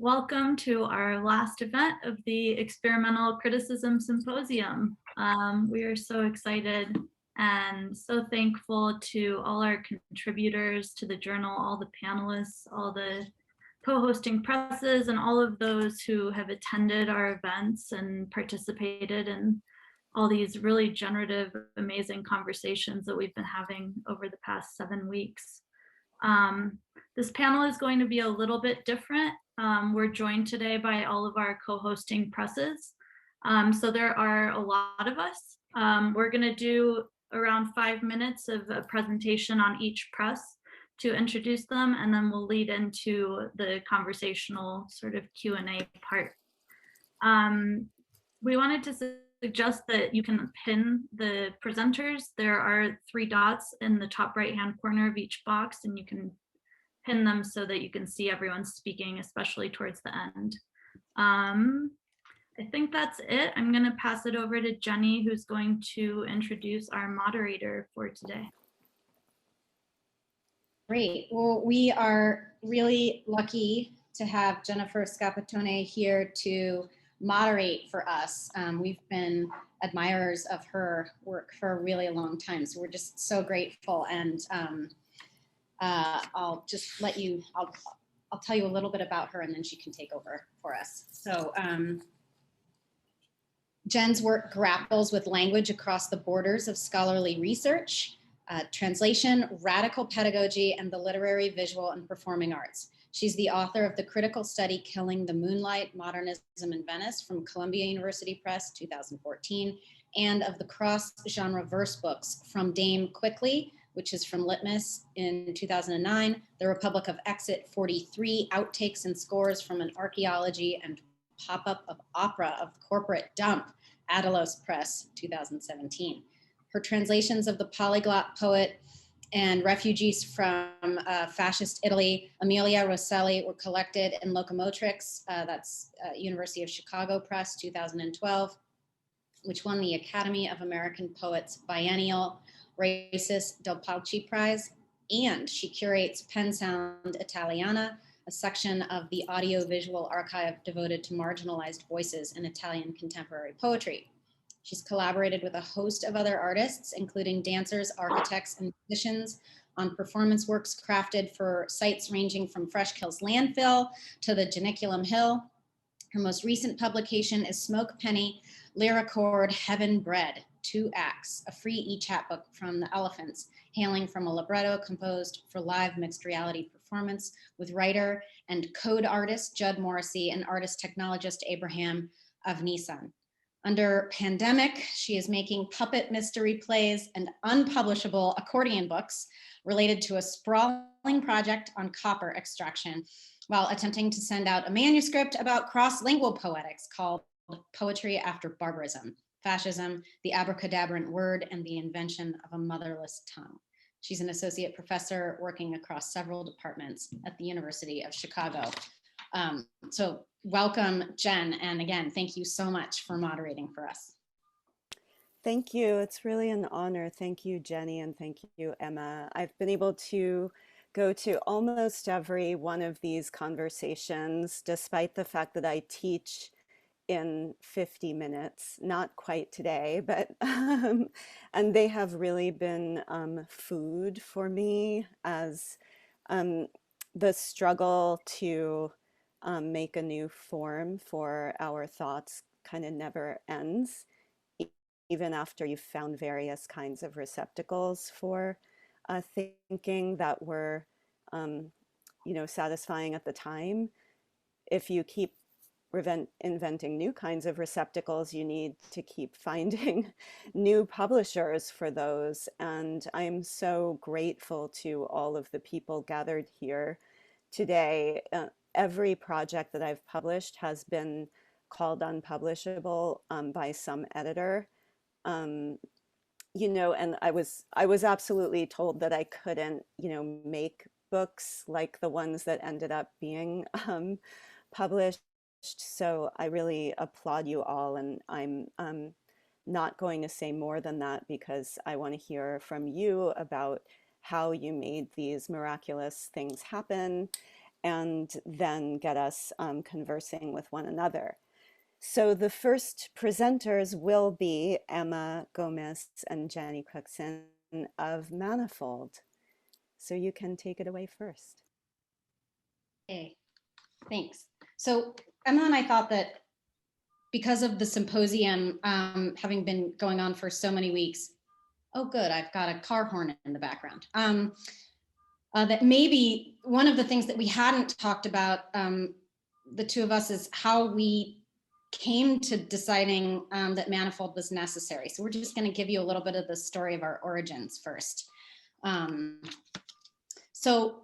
Welcome to our last event of the Experimental Criticism Symposium. We are so excited and so thankful to all our contributors to the journal, all the panelists, all the co-hosting presses, and all of those who have attended our events and participated in all these really generative, amazing conversations that we've been having over the past 7 weeks. This panel is going to be a little bit different. We're joined today by all of our co-hosting presses. So there are a lot of us. We're going to do around 5 minutes of a presentation on each press to introduce them, and then we'll lead into the conversational sort of Q&A part. We wanted to suggest that you can pin the presenters. There are 3 dots in the top right-hand corner of each box, and you can pin them so that you can see everyone speaking, especially towards the end. I think that's it. I'm going to pass it over to Jenny, who's going to introduce our moderator for today. Great. Well, we are really lucky to have Jennifer Scappettone here to moderate for us. We've been admirers of her work for a really long time, so we're just so grateful. And I'll just let you, I'll tell you a little bit about her, and then she can take over for us. So Jen's work grapples with language across the borders of scholarly research, translation, radical pedagogy, and the literary, visual, and performing arts. She's the author of the critical study Killing the Moonlight, Modernism in Venice from Columbia University Press, 2014, and of the cross-genre verse books From Dame Quickly, which is from Litmus in 2009, The Republic of Exit 43, Outtakes and Scores from an Archaeology and Pop-Up of Opera of Corporate Dump, Adalos Press, 2017. Her translations of the polyglot poet and refugees from fascist Italy, Emilia Rosselli, were collected in Locomotrix, that's University of Chicago Press, 2012, which won the Academy of American Poets Biennial Racist Del Pauci Prize, and she curates Pen Sound Italiana, a section of the audiovisual archive devoted to marginalized voices in Italian contemporary poetry. She's collaborated with a host of other artists, including dancers, architects, and musicians, on performance works crafted for sites ranging from Fresh Kills Landfill to the Janiculum Hill. Her most recent publication is Smoke Penny, Lyricord Heaven Bread, 2 acts, a free e-chat book from the Elephants, hailing from a libretto composed for live mixed reality performance with writer and code artist Judd Morrissey and artist technologist Abraham of Nissan. Under pandemic, she is making puppet mystery plays and unpublishable accordion books related to a sprawling project on copper extraction, while attempting to send out a manuscript about cross-lingual poetics called Poetry After Barbarism, Fascism, the Abracadabrant Word, and the Invention of a Motherless Tongue. She's an associate professor working across several departments at the University of Chicago. So welcome, Jen, and again, thank you so much for moderating for us. Thank you. It's really an honor. Thank you, Jenny, and thank you, Emma. I've been able to go to almost every one of these conversations, despite the fact that I teach in 50 minutes, not quite today, but and they have really been food for me as the struggle to make a new form for our thoughts kind of never ends, even after you've found various kinds of receptacles for thinking that were, satisfying at the time. If you keep inventing new kinds of receptacles, you need to keep finding new publishers for those. And I'm so grateful to all of the people gathered here today. Every project that I've published has been called unpublishable by some editor. And I was absolutely told that I couldn't, make books like the ones that ended up being published. So I really applaud you all, and I'm not going to say more than that because I want to hear from you about how you made these miraculous things happen and then get us conversing with one another. So the first presenters will be Emma Gomez and Jenny Cookson of Manifold. So you can take it away first. Okay, thanks. So Emma and I thought that because of the symposium having been going on for so many weeks, oh good, I've got a car horn in the background, that maybe one of the things that we hadn't talked about, the two of us, is how we came to deciding that Manifold was necessary. So we're just going to give you a little bit of the story of our origins first. So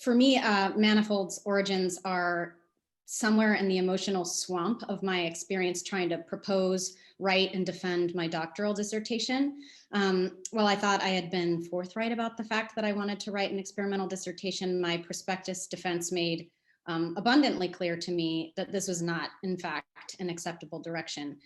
for me, Manifold's origins are somewhere in the emotional swamp of my experience trying to propose, write, and defend my doctoral dissertation. While I thought I had been forthright about the fact that I wanted to write an experimental dissertation, my prospectus defense made abundantly clear to me that this was not, in fact, an acceptable direction.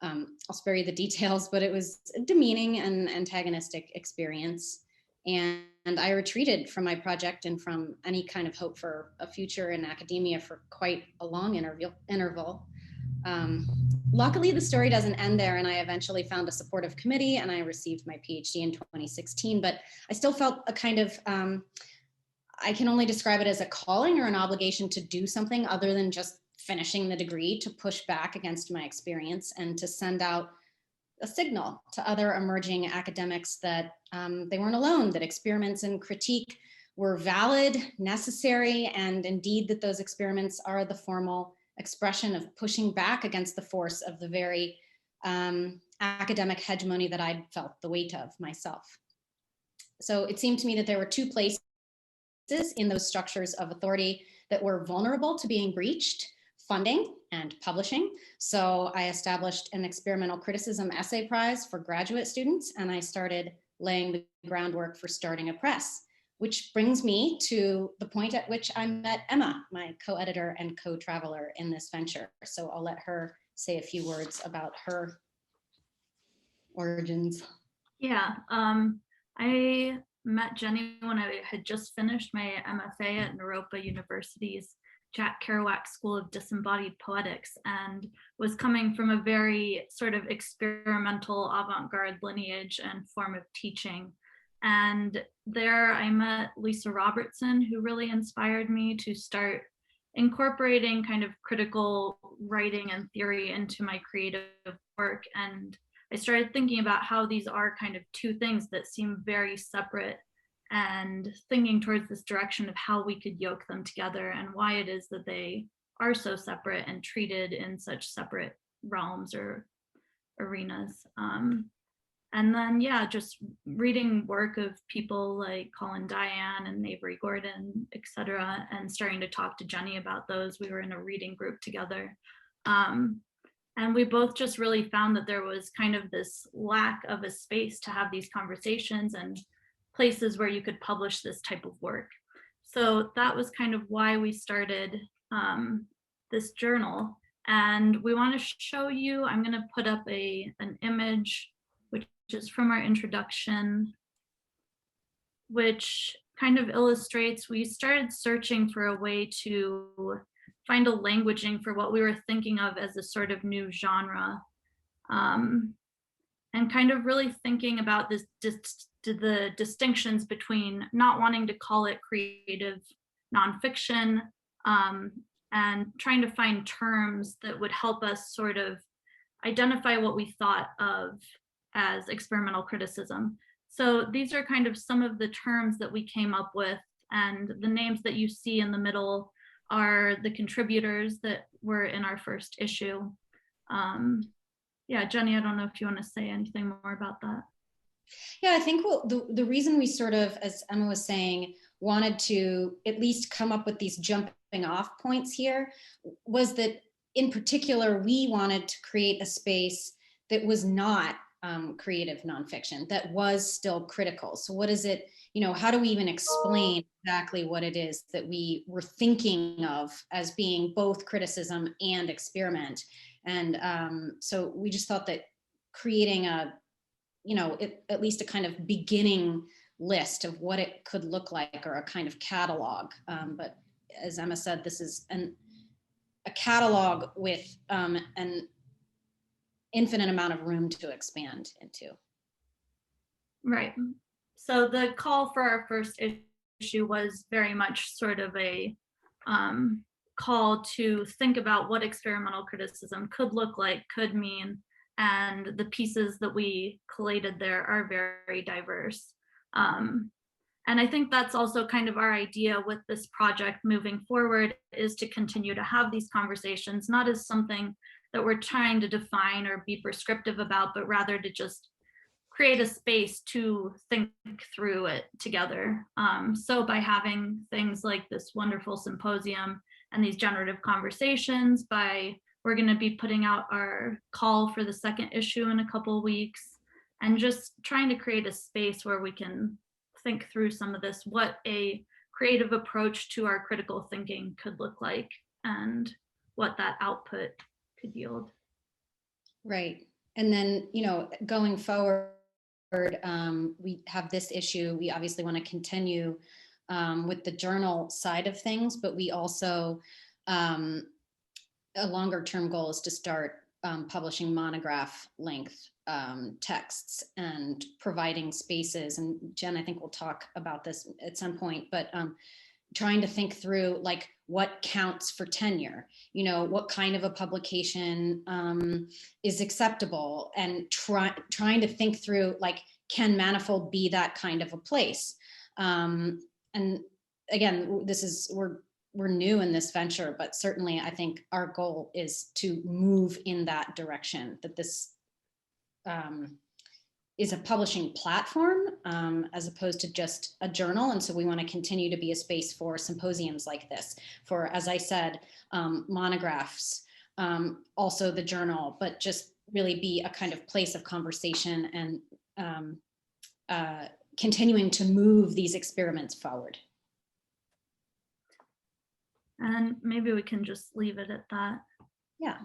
I'll spare you the details, but it was a demeaning and antagonistic experience. And I retreated from my project and from any kind of hope for a future in academia for quite a long interval. Luckily, the story doesn't end there, and I eventually found a supportive committee and I received my PhD in 2016, but I still felt a kind of, I can only describe it as a calling or an obligation to do something other than just finishing the degree, to push back against my experience and to send out a signal to other emerging academics that they weren't alone, that experiments and critique were valid, necessary, and indeed that those experiments are the formal expression of pushing back against the force of the very academic hegemony that I'd felt the weight of myself. So it seemed to me that there were two places in those structures of authority that were vulnerable to being breached: funding and publishing. So I established an experimental criticism essay prize for graduate students, and I started laying the groundwork for starting a press, which brings me to the point at which I met Emma, my co-editor and co-traveler in this venture. So I'll let her say a few words about her origins. Yeah, I met Jenny when I had just finished my MFA at Naropa University's Jack Kerouac School of Disembodied Poetics, and was coming from a very sort of experimental avant-garde lineage and form of teaching. And there I met Lisa Robertson, who really inspired me to start incorporating kind of critical writing and theory into my creative work. And I started thinking about how these are kind of two things that seem very separate, and thinking towards this direction of how we could yoke them together and why it is that they are so separate and treated in such separate realms or arenas. And then, yeah, just reading work of people like Colin Diane and Avery Gordon, et cetera, and starting to talk to Jenny about those. We were in a reading group together. And we both just really found that there was kind of this lack of a space to have these conversations and places where you could publish this type of work. So that was kind of why we started this journal. And we want to show you, I'm going to put up an image, which is from our introduction, which kind of illustrates, we started searching for a way to find a languaging for what we were thinking of as a sort of new genre. And kind of really thinking about the distinctions between not wanting to call it creative nonfiction, and trying to find terms that would help us sort of identify what we thought of as experimental criticism. So these are kind of some of the terms that we came up with, and the names that you see in the middle are the contributors that were in our first issue. Yeah, Jenny, I don't know if you want to say anything more about that. Yeah, I think the reason we sort of, as Emma was saying, wanted to at least come up with these jumping off points here was that in particular, we wanted to create a space that was not creative nonfiction, that was still critical. So what is it, how do we even explain exactly what it is that we were thinking of as being both criticism and experiment? And so we just thought that creating at least a kind of beginning list of what it could look like, or a kind of catalog. But as Emma said, this is a catalog with an infinite amount of room to expand into. Right. So the call for our first issue was very much sort of a call to think about what experimental criticism could look like, could mean, and the pieces that we collated there are very diverse. And I think that's also kind of our idea with this project moving forward, is to continue to have these conversations, not as something that we're trying to define or be prescriptive about, but rather to just create a space to think through it together. So by having things like this wonderful symposium and these generative conversations, we're going to be putting out our call for the second issue in a couple of weeks, and just trying to create a space where we can think through some of this, what a creative approach to our critical thinking could look like, and what that output could yield. Right. And then, going forward, we have this issue. We obviously want to continue with the journal side of things, but we also, a longer term goal is to start publishing monograph length texts and providing spaces. And Jen, I think we'll talk about this at some point, but trying to think through like what counts for tenure, what kind of a publication is acceptable, and trying to think through like, can Manifold be that kind of a place? And again, we're new in this venture, but certainly I think our goal is to move in that direction, that this is a publishing platform as opposed to just a journal. And so we want to continue to be a space for symposiums like this, for, as I said, monographs, also the journal, but just really be a kind of place of conversation and continuing to move these experiments forward. And maybe we can just leave it at that. Yeah.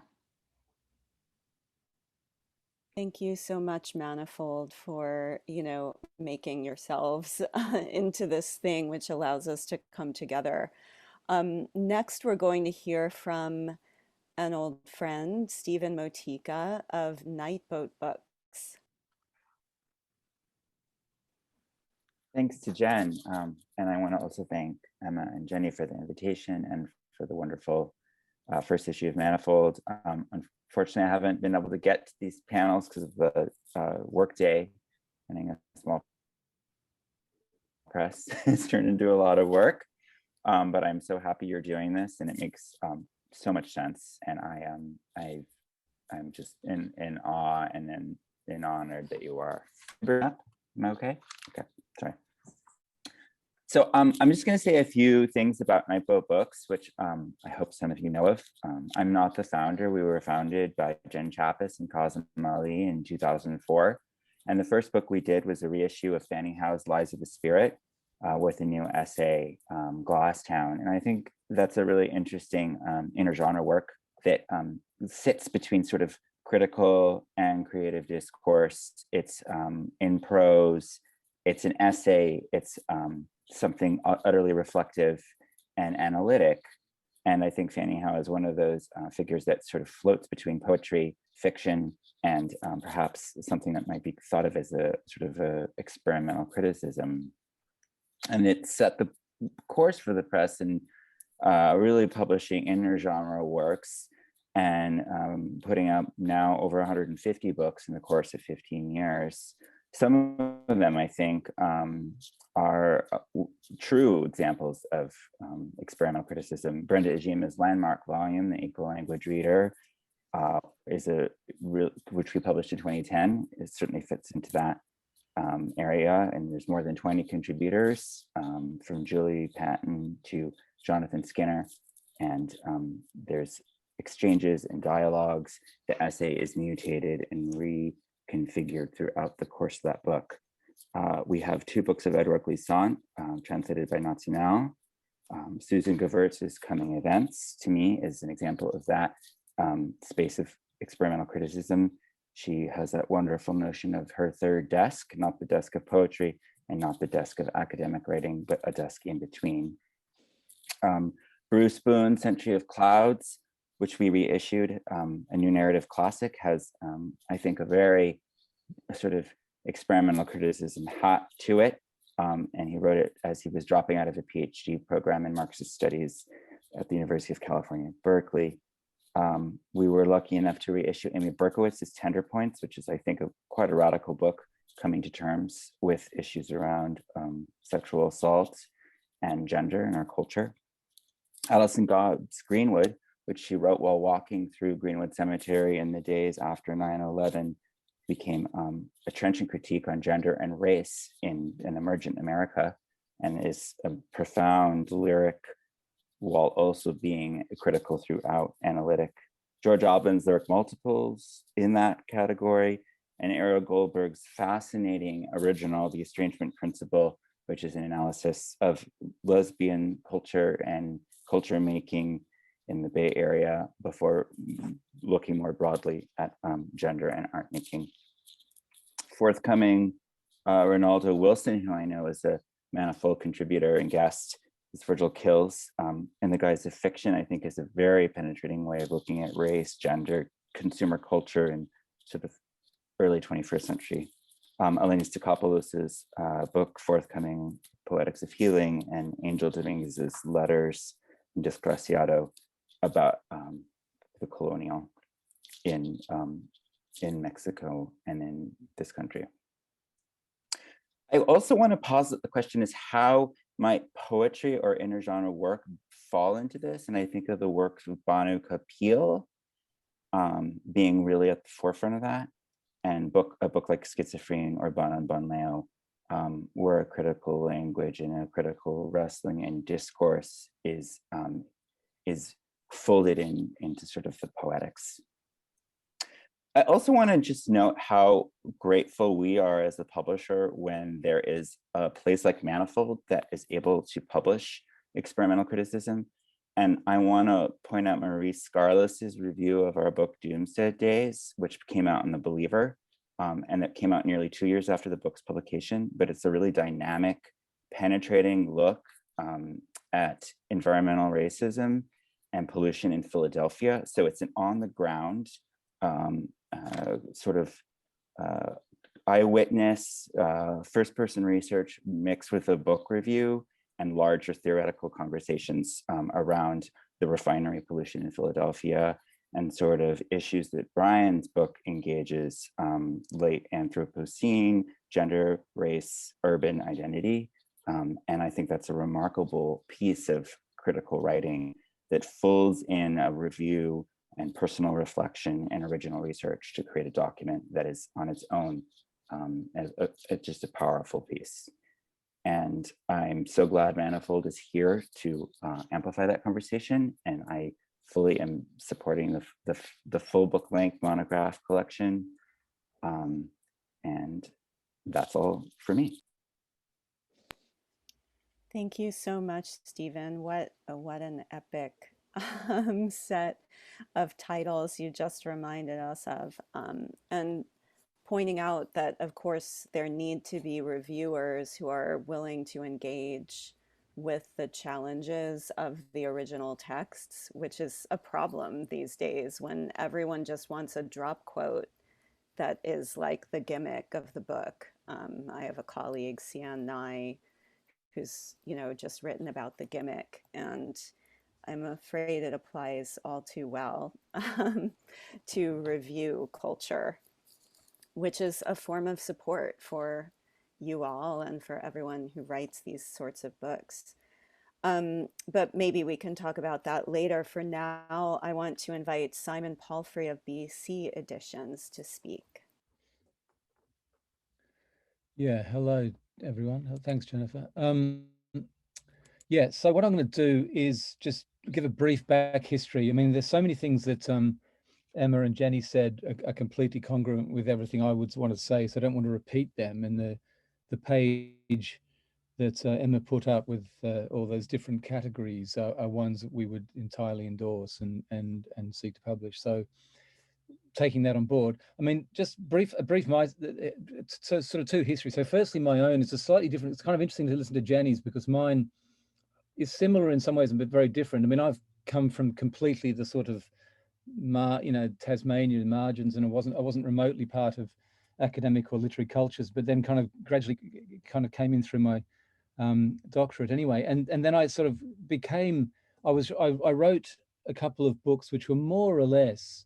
Thank you so much, Manifold, for, making yourselves into this thing, which allows us to come together. Next, we're going to hear from an old friend, Stephen Moteka of Nightboat Books. Thanks to Jen. And I want to also thank Emma and Jenny for the invitation and for the wonderful first issue of Manifold. Unfortunately, I haven't been able to get to these panels because of the workday. Running a small press has turned into a lot of work, but I'm so happy you're doing this, and it makes so much sense. And I'm just in awe and in honored that you are. Am I okay? Okay, sorry. So I'm just going to say a few things about Nightboat Books, which I hope some of you know of. I'm not the founder. We were founded by Jen Chappis and Kazim Ali in 2004. And the first book we did was a reissue of Fanny Howe's Lies of the Spirit with a new essay, Glasstown. And I think that's a really interesting intergenre work that sits between sort of critical and creative discourse. It's in prose, it's an essay, it's something utterly reflective and analytic. And I think Fanny Howe is one of those figures that sort of floats between poetry, fiction, and perhaps something that might be thought of as a sort of a experimental criticism. And it set the course for the press in really publishing intergenre works and putting out now over 150 books in the course of 15 years. Some of them, I think, are true examples of experimental criticism. Brenda Ijeema's landmark volume, The Equal Language Reader, is which we published in 2010. It certainly fits into that area, and there's more than 20 contributors, from Julie Patton to Jonathan Skinner, and there's exchanges and dialogues. The essay is mutated and reconfigured throughout the course of that book. We have two books of Edouard Gleason, translated by National. Susan Gewirtz's Coming Events, to me, is an example of that space of experimental criticism. She has that wonderful notion of her third desk, not the desk of poetry and not the desk of academic writing, but a desk in between. Bruce Boone, Century of Clouds, which we reissued, a new narrative classic, has, I think, a very sort of experimental criticism hat to it. And he wrote it as he was dropping out of a PhD program in Marxist studies at the University of California, Berkeley. We were lucky enough to reissue Amy Berkowitz's Tender Points, which is, I think, quite a radical book coming to terms with issues around sexual assault and gender in our culture. Alison Godd's Greenwood, which she wrote while walking through Greenwood Cemetery in the days after 9/11, became a trenchant critique on gender and race in an emergent America, and is a profound lyric while also being critical throughout analytic. George Albin's Lyric Multiples in that category, and Ariel Goldberg's fascinating original, The Estrangement Principle, which is an analysis of lesbian culture and culture making in the Bay Area before looking more broadly at gender and art making. Forthcoming, Ronaldo Wilson, who I know is a Manifold contributor and guest, is Virgil Kills. In the Guise of Fiction, I think, is a very penetrating way of looking at race, gender, consumer culture, and sort of early 21st century. Eleni Stikopoulos' book forthcoming, Poetics of Healing, and Angel Dominguez's letters, Desgraciado, about the colonial in Mexico and in this country. I also want to posit the question is, how might poetry or intergenre work fall into this? And I think of the works of Banu Kapil being really at the forefront of that, and a book like Schizophrene or Banan Banleo, where a critical language and a critical wrestling and discourse is folded into sort of the poetics. I also want to just note how grateful we are as a publisher when there is a place like Manifold that is able to publish experimental criticism. And I want to point out Maurice Scarless's review of our book Doomsday Days, which came out in The Believer, and it came out nearly 2 years after the book's publication. But it's a really dynamic, penetrating look at environmental racism and pollution in Philadelphia. So it's an on-the-ground sort of eyewitness, first-person research mixed with a book review and larger theoretical conversations around the refinery pollution in Philadelphia and sort of issues that Brian's book engages, late Anthropocene, gender, race, urban identity. And I think that's a remarkable piece of critical writing that folds in a review and personal reflection and original research to create a document that is on its own just a powerful piece. And I'm so glad Manifold is here to amplify that conversation. And I fully am supporting the full book-length monograph collection. And that's all for me. Thank you so much, Stephen. What an epic set of titles you just reminded us of, and pointing out that, of course, there need to be reviewers who are willing to engage with the challenges of the original texts, which is a problem these days when everyone just wants a drop quote that is like the gimmick of the book. I have a colleague, Sian Nai, who's just written about the gimmick, and I'm afraid it applies all too well to review culture, which is a form of support for you all and for everyone who writes these sorts of books. But maybe we can talk about that later. For now, I want to invite Simon Palfrey of BC Editions to speak. Yeah, hello, everyone. Thanks, Jennifer. Yeah, so what I'm going to do is just give a brief back history. I mean, there's so many things that Emma and Jenny said are completely congruent with everything I would want to say, so I don't want to repeat them. And the page that Emma put up with all those different categories are ones that we would entirely endorse and seek to publish. So taking that on board, I mean, just a brief so sort of two histories. So firstly, my own is a slightly different. It's kind of interesting to listen to Jenny's because mine, is similar in some ways, but very different. I mean, I've come from completely the sort of Tasmania margins, and I wasn't remotely part of academic or literary cultures, but then kind of gradually kind of came in through my doctorate anyway, and then I sort of became I wrote a couple of books which were more or less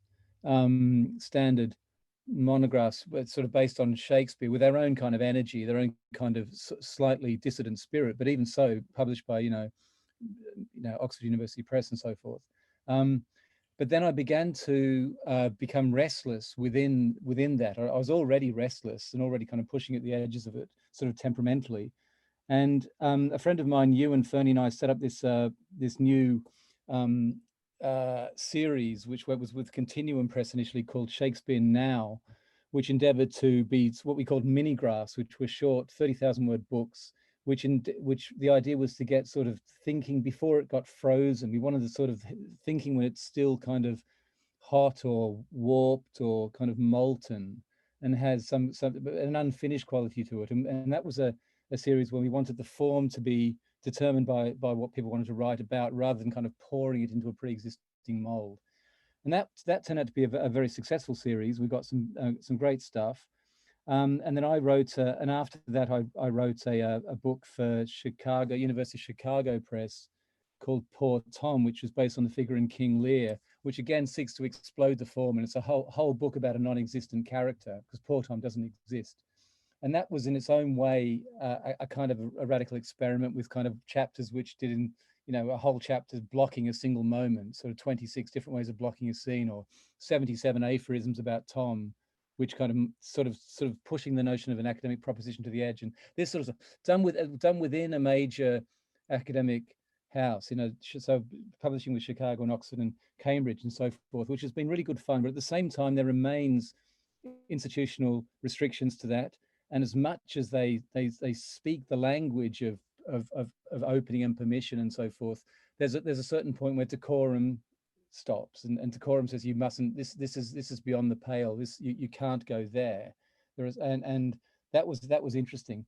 standard monographs, but sort of based on Shakespeare, with their own kind of energy, their own kind of slightly dissident spirit, but even so published by Oxford University Press and so forth. But then I began to become restless within that. I was already restless and already kind of pushing at the edges of it, sort of temperamentally. And a friend of mine, Ewan Fernie, and I set up this new series, which was with Continuum Press initially, called Shakespeare Now, which endeavored to be what we called mini-graphs, which were short 30,000 word books, which the idea was to get sort of thinking before it got frozen. We wanted to sort of thinking when it's still kind of hot or warped or kind of molten, and has some an unfinished quality to it. And that was a series where we wanted the form to be determined by what people wanted to write about, rather than kind of pouring it into a pre-existing mold. And that turned out to be a very successful series. We got some great stuff. And then I wrote, and after that, I wrote a book for University of Chicago Press, called Poor Tom, which was based on the figure in King Lear, which again seeks to explode the form. And it's a whole book about a non-existent character, because Poor Tom doesn't exist. And that was in its own way a kind of a radical experiment, with kind of chapters which did a whole chapter blocking a single moment, sort of 26 different ways of blocking a scene, or 77 aphorisms about Tom, which kind of sort of pushing the notion of an academic proposition to the edge. And this sort of done within a major academic house, so publishing with Chicago and Oxford and Cambridge and so forth, which has been really good fun. But at the same time, there remains institutional restrictions to that. And as much as they speak the language of opening and permission and so forth, there's a certain point where decorum stops, and decorum says you mustn't. This is beyond the pale. You can't go there. There is, and that was interesting.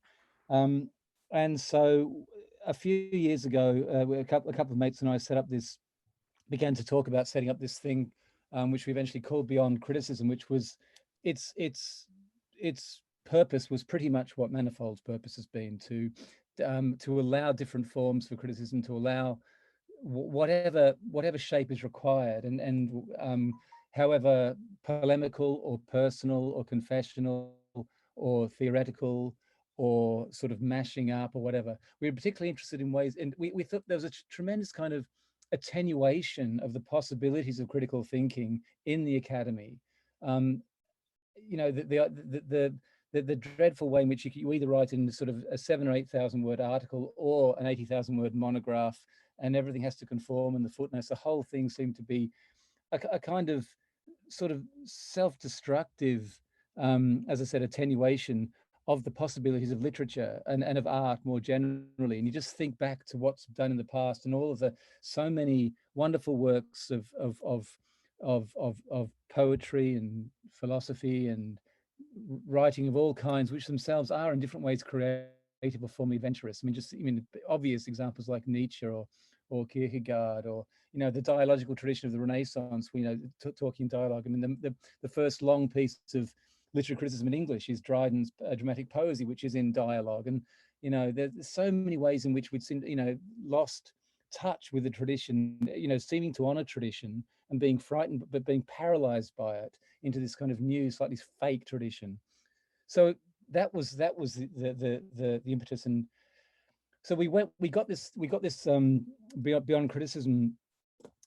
And so a few years ago, a couple of mates and I began to talk about setting up this thing, which we eventually called Beyond Criticism, which was its purpose was pretty much what Manifold's purpose has been, to allow different forms for criticism, to allow whatever shape is required, and however polemical or personal or confessional or theoretical or sort of mashing up or whatever. We were particularly interested in ways, and we thought there was a tremendous kind of attenuation of the possibilities of critical thinking in the academy. The dreadful way in which you either write in sort of a 7,000 or 8,000 word article or an 80,000 word monograph, and everything has to conform, and the footnotes, the whole thing seemed to be a kind of sort of self-destructive, as I said, attenuation of the possibilities of literature and of art more generally. And you just think back to what's done in the past, and all of so many wonderful works of poetry and philosophy and writing of all kinds, which themselves are in different ways creative or formally adventurous. I mean, obvious examples like Nietzsche or Kierkegaard, or the dialogical tradition of the Renaissance. Talking dialogue. I mean, the first long piece of literary criticism in English is Dryden's dramatic poesy, which is in dialogue. And there's so many ways in which we'd seen lost touch with the tradition, seeming to honor tradition and being frightened but being paralyzed by it into this kind of new, slightly fake tradition. So that was the impetus. And so we got this Beyond Criticism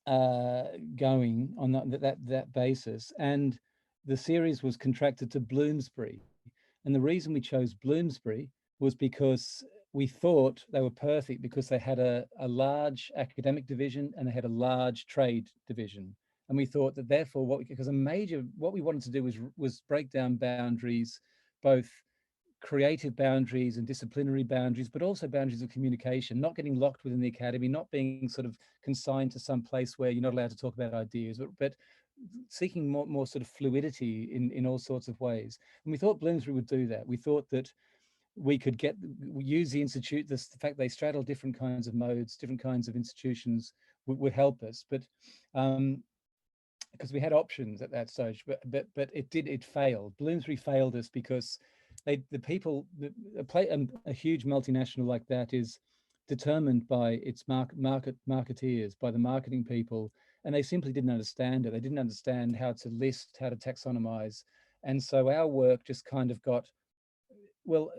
going on that basis, and the series was contracted to Bloomsbury. And the reason we chose Bloomsbury was because we thought they were perfect, because they had a large academic division and they had a large trade division. And we thought that therefore, what we wanted to do was break down boundaries, both creative boundaries and disciplinary boundaries, but also boundaries of communication, not getting locked within the academy, not being sort of consigned to some place where you're not allowed to talk about ideas, but seeking more sort of fluidity in all sorts of ways. And we thought Bloomsbury would do that. We thought that we could use the institute, the fact they straddle different kinds of modes, different kinds of institutions would help us. But because we had options at that stage, but it failed. Bloomsbury failed us because a huge multinational like that is determined by its marketeers, by the marketing people, and they simply didn't understand it. They didn't understand how to list, how to taxonomize, and so our work just kind of got, well,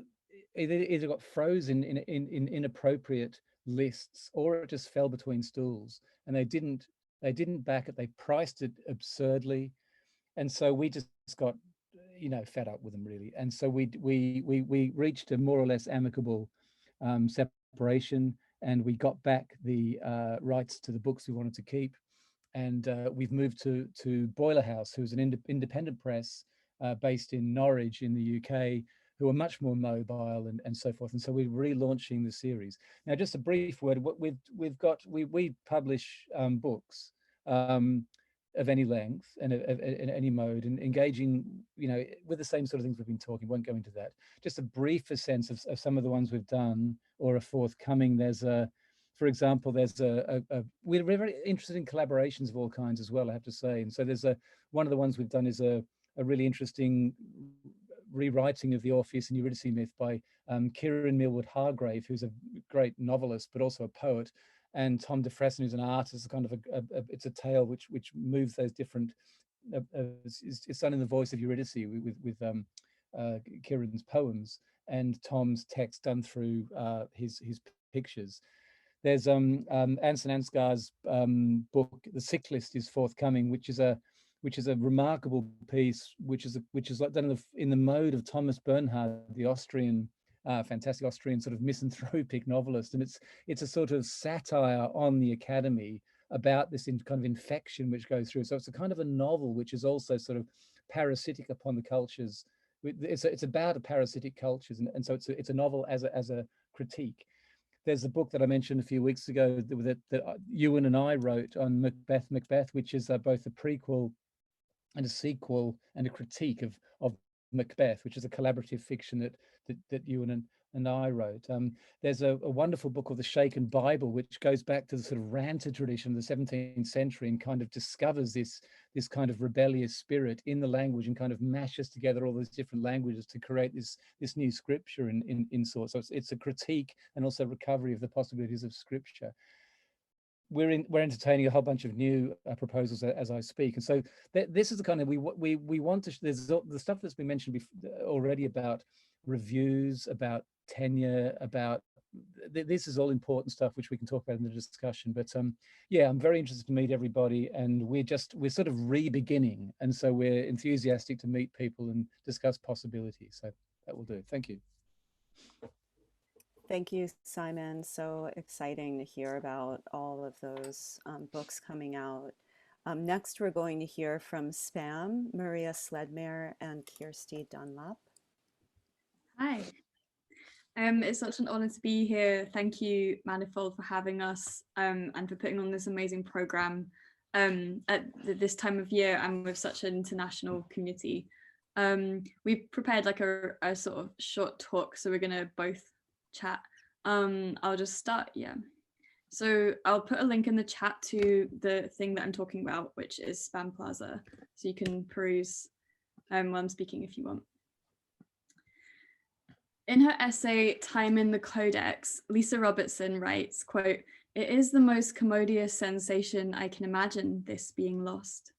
either got frozen in inappropriate lists, or it just fell between stools, and they didn't back it. They priced it absurdly, and so we just got, fed up with them, really. And so we reached a more or less amicable separation, and we got back the rights to the books we wanted to keep, and we've moved to Boiler House, who's an independent press based in Norwich in the UK, who are much more mobile and so forth. And so we're relaunching the series. Now, just a brief word, what we publish books of any length and of any mode, and engaging, with the same sort of things we've been talking. Won't go into that. Just a briefer sense of some of the ones we've done or are forthcoming. For example, we're very interested in collaborations of all kinds as well, I have to say. And so one of the ones we've done is a really interesting rewriting of the Orpheus and Eurydice myth by Kieran Millward Hargrave, who's a great novelist but also a poet, and Tom DeFresson, who's an artist. Kind of it's a tale which moves those different. It's done in the voice of Eurydice with Kieran's poems, and Tom's text done through his pictures. There's Anson Ansgar's book, The Sick List, is forthcoming, which is a remarkable piece, which is like done in the mode of Thomas Bernhard, the Austrian, fantastic Austrian sort of misanthropic novelist, and it's a sort of satire on the academy about this kind of infection which goes through. So it's a kind of a novel which is also sort of parasitic upon the cultures. It's about a parasitic cultures, and so it's a novel as a critique. There's a book that I mentioned a few weeks ago that Ewan and I wrote on Macbeth, which is both a prequel and a sequel and a critique of Macbeth, which is a collaborative fiction that Ewan and I wrote. There's a wonderful book called The Shaken Bible, which goes back to the sort of ranter tradition of the 17th century and kind of discovers this kind of rebellious spirit in the language and kind of mashes together all those different languages to create this new scripture in sorts. So it's a critique and also recovery of the possibilities of scripture. We're entertaining a whole bunch of new proposals as I speak, and so this is the kind of we want to. There's the stuff that's been mentioned already about reviews, about tenure, about this is all important stuff which we can talk about in the discussion. But yeah, I'm very interested to meet everybody, and we're sort of re-beginning, and so we're enthusiastic to meet people and discuss possibilities. So that will do. Thank you. Thank you, Simon. So exciting to hear about all of those books coming out. Next, we're going to hear from Spam, Maria Sledmare, and Kirsty Dunlap. Hi. It's such an honor to be here. Thank you, Manifold, for having us and for putting on this amazing program at this time of year and with such an international community. We've prepared like a sort of short talk, so we're going to both chat. I'll just start. Yeah, so I'll put a link in the chat to the thing that I'm talking about, which is Spam Plaza, so you can peruse while I'm speaking if you want. In her essay Time in the Codex, Lisa Robertson writes, quote, "It is the most commodious sensation I can imagine, this being lost."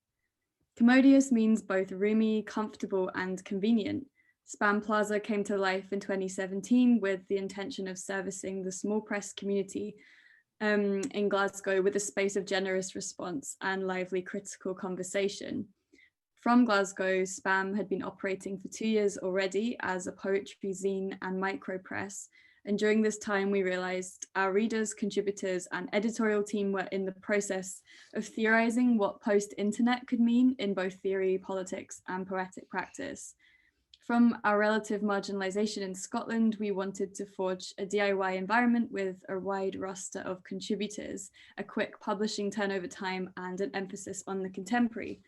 Commodious means both roomy, comfortable, and convenient. Spam Plaza came to life in 2017 with the intention of servicing the small press community in Glasgow with a space of generous response and lively critical conversation. From Glasgow, Spam had been operating for 2 years already as a poetry zine and micro press. And during this time, we realized our readers, contributors, and editorial team were in the process of theorizing what post-internet could mean in both theory, politics, and poetic practice. From our relative marginalization in Scotland, we wanted to forge a DIY environment with a wide roster of contributors, a quick publishing turnover time, and an emphasis on the contemporary.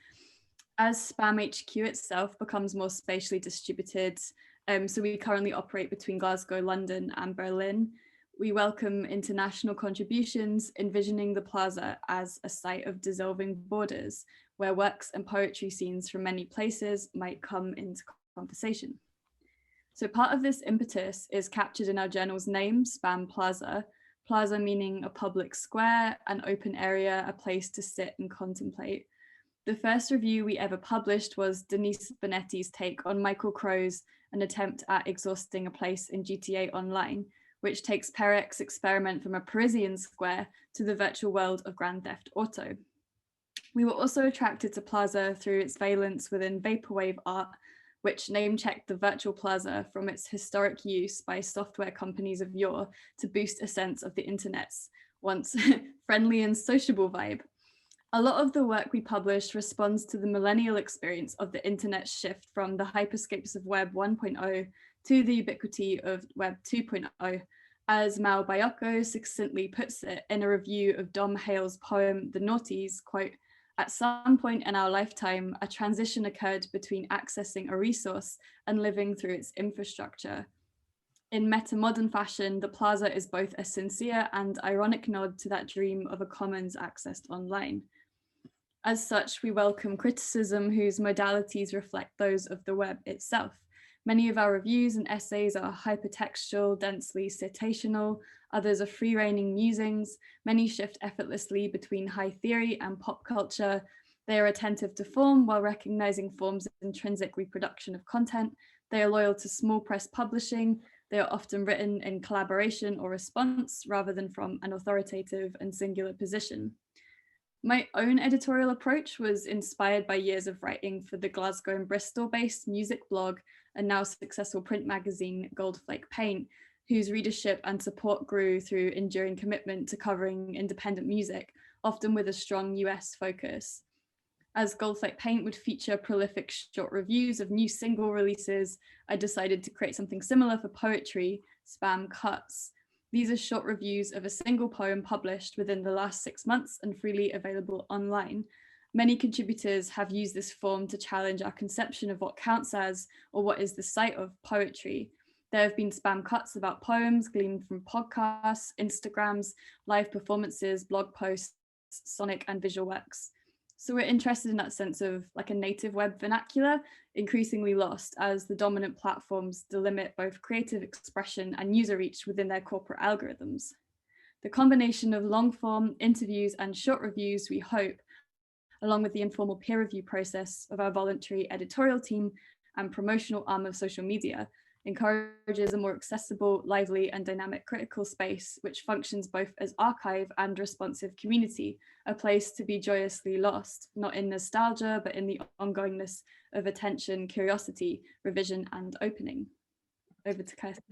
As Spam HQ itself becomes more spatially distributed So we currently operate between Glasgow, London and Berlin. We welcome international contributions, envisioning the plaza as a site of dissolving borders, where works and poetry scenes from many places might come into conversation. So part of this impetus is captured in our journal's name, Spam Plaza, plaza meaning a public square, an open area, a place to sit and contemplate. The first review we ever published was Denise Bonetti's take on Michael Crow's An Attempt at Exhausting a Place in GTA Online, which takes Perek's experiment from a Parisian square to the virtual world of Grand Theft Auto. We were also attracted to Plaza through its valence within vaporwave art, which name-checked the virtual plaza from its historic use by software companies of yore to boost a sense of the internet's once friendly and sociable vibe. A lot of the work we published responds to the millennial experience of the internet's shift from the hyperscapes of Web 1.0 to the ubiquity of Web 2.0, as Mao Bayoko succinctly puts it in a review of Dom Hale's poem, The Naughties, quote, "At some point in our lifetime, a transition occurred between accessing a resource and living through its infrastructure. In meta-modern fashion, the plaza is both a sincere and ironic nod to that dream of a commons accessed online. As such, we welcome criticism whose modalities reflect those of the web itself. Many of our reviews and essays are hypertextual, densely citational, others are free-reigning musings, many shift effortlessly between high theory and pop culture. They are attentive to form while recognizing form's intrinsic reproduction of content. They are loyal to small press publishing. They are often written in collaboration or response rather than from an authoritative and singular position. My own editorial approach was inspired by years of writing for the Glasgow and Bristol-based music blog and now successful print magazine Goldflake Paint, whose readership and support grew through enduring commitment to covering independent music, often with a strong US focus. As Goldflake Paint would feature prolific short reviews of new single releases, I decided to create something similar for poetry, Spam Cuts. These are short reviews of a single poem published within the last 6 months and freely available online. Many contributors have used this form to challenge our conception of what counts as, or what is the site of, poetry. There have been spam cuts about poems gleaned from podcasts, Instagrams, live performances, blog posts, sonic and visual works. So we're interested in that sense of like a native web vernacular, increasingly lost as the dominant platforms delimit both creative expression and user reach within their corporate algorithms. The combination of long form interviews and short reviews, we hope, along with the informal peer review process of our voluntary editorial team and promotional arm of social media, encourages a more accessible, lively and dynamic critical space, which functions both as archive and responsive community, a place to be joyously lost, not in nostalgia, but in the ongoingness of attention, curiosity, revision and opening. Over to Kirsty.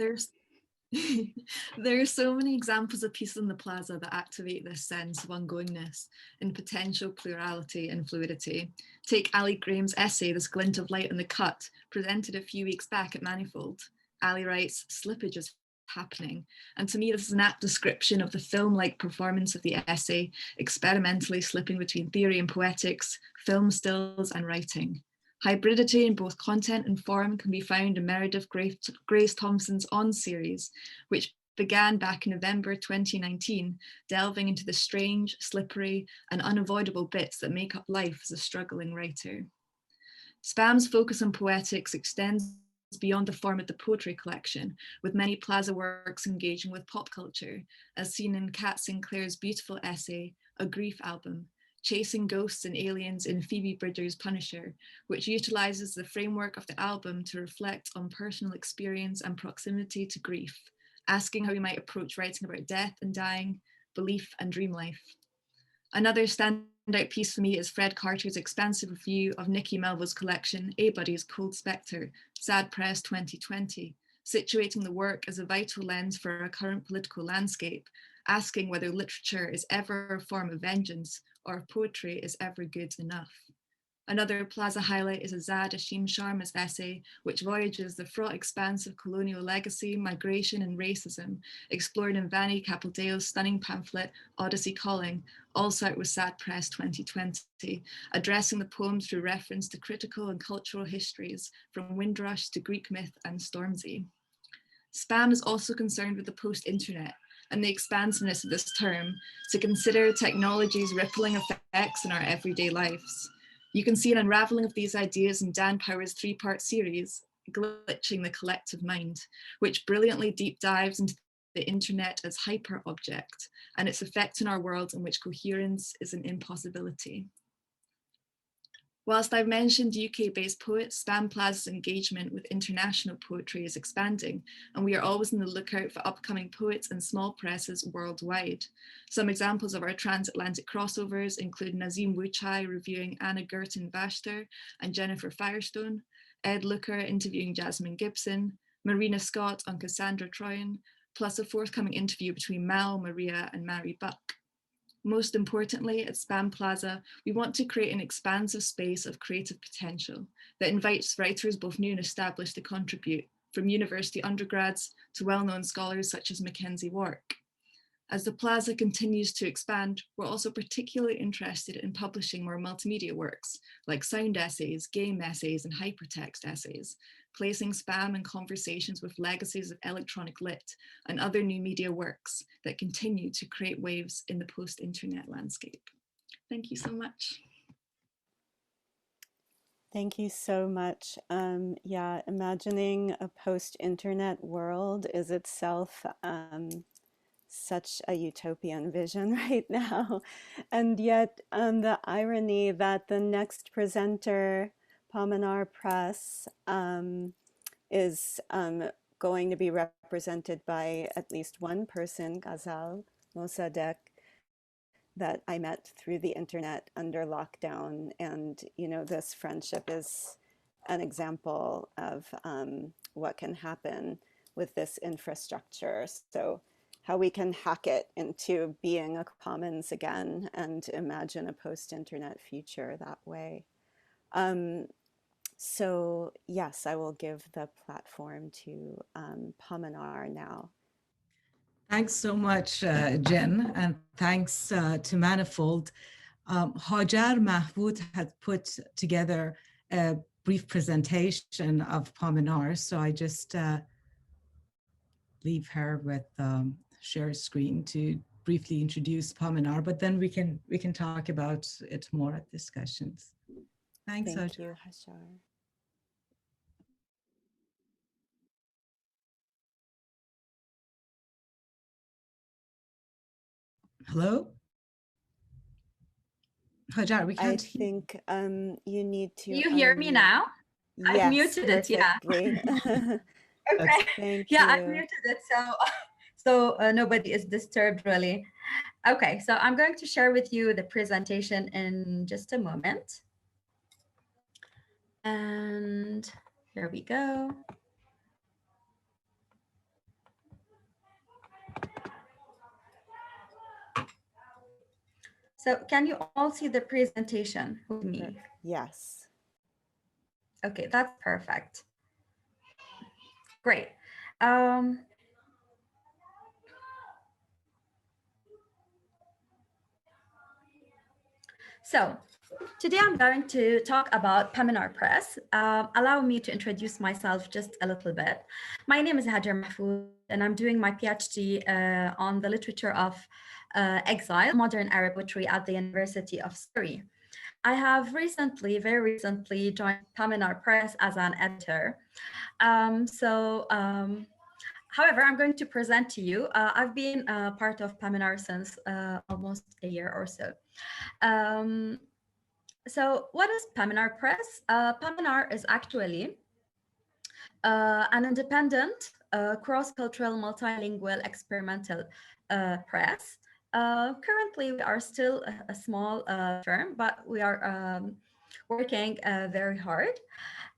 There are so many examples of pieces in the plaza that activate this sense of ongoingness and potential plurality and fluidity. Take Ali Graham's essay, This Glint of Light in the Cut, presented a few weeks back at Manifold. Ali writes, "Slippage is happening." And to me, this is an apt description of the film-like performance of the essay, experimentally slipping between theory and poetics, film stills and writing. Hybridity in both content and form can be found in Meredith Grace Thompson's On series, which began back in November 2019, delving into the strange, slippery, and unavoidable bits that make up life as a struggling writer. Spam's focus on poetics extends beyond the form of the poetry collection, with many plaza works engaging with pop culture, as seen in Kat Sinclair's beautiful essay, A Grief Album, Chasing Ghosts and Aliens in Phoebe Bridgers' Punisher, which utilizes the framework of the album to reflect on personal experience and proximity to grief, asking how we might approach writing about death and dying, belief and dream life. Another standout piece for me is Fred Carter's expansive review of Nikki Melville's collection, A Buddy's Cold Spectre, Zine Press 2020, situating the work as a vital lens for a current political landscape, asking whether literature is ever a form of vengeance or if poetry is ever good enough. Another Plaza highlight is Azad Sharma's essay, which voyages the fraught expanse of colonial legacy, migration, and racism, explored in Vanni Capodeo's stunning pamphlet, Odyssey Calling, also out with Zine Press 2020, addressing the poem through reference to critical and cultural histories, from Windrush to Greek myth and Stormzy. Spam is also concerned with the post-internet and the expansiveness of this term to consider technology's rippling effects in our everyday lives. You can see an unraveling of these ideas in Dan Power's 3-part series, Glitching the Collective Mind, which brilliantly deep dives into the internet as hyper-object and its effect in our world in which coherence is an impossibility. Whilst I've mentioned UK-based poets, Spam Plaza's engagement with international poetry is expanding, and we are always on the lookout for upcoming poets and small presses worldwide. Some examples of our transatlantic crossovers include Nazim Wuchai reviewing Anna Gertin Vashter and Jennifer Firestone, Ed Looker interviewing Jasmine Gibson, Marina Scott on Cassandra Troyan, plus a forthcoming interview between Mal, Maria, and Mary Buck. Most importantly, at Spam Plaza, we want to create an expansive space of creative potential that invites writers both new and established to contribute, from university undergrads to well-known scholars such as Mackenzie Wark. As the Plaza continues to expand, we're also particularly interested in publishing more multimedia works, like sound essays, game essays, and hypertext essays, placing Spam in conversations with legacies of electronic lit and other new media works that continue to create waves in the post-internet landscape. Thank you so much. Thank you so much. Yeah, imagining a post-internet world is itself such a utopian vision right now. And yet the irony that the next presenter, Pamenar Press, is going to be represented by at least one person, Ghazal Mossadegh, that I met through the internet under lockdown. And, you know, this friendship is an example of what can happen with this infrastructure. So how we can hack it into being a commons again and imagine a post-internet future that way. So yes, I will give the platform to Paminar now. Thanks so much, Jen, and thanks to Manifold. Hajar Mahmoud had put together a brief presentation of Paminar, so I just leave her with share screen to briefly introduce Paminar, but then we can talk about it more at discussions. Thanks, Thank Hajar. you, Hajar. Hello? Hajar, we can't I think you need to. Do you hear me now? Yes, I've muted it, yeah. Okay. Thank yeah, you. I've muted it, so nobody is disturbed really. Okay, so I'm going to share with you the presentation in just a moment. And here we go. So can you all see the presentation with me? Yes. Okay, that's perfect. Great. So today I'm going to talk about Pamenar Press. Allow me to introduce myself just a little bit. My name is Hajar Mahfoud, and I'm doing my PhD on the literature of exile, modern Arab poetry at the University of Surrey. I have very recently joined Pamenar Press as an editor. However, I'm going to present to you. I've been part of Pamenar since almost a year or so. So what is Pamenar Press? Pamenar is actually an independent, cross-cultural, multilingual, experimental press. Currently, we are still a small firm, but we are working very hard.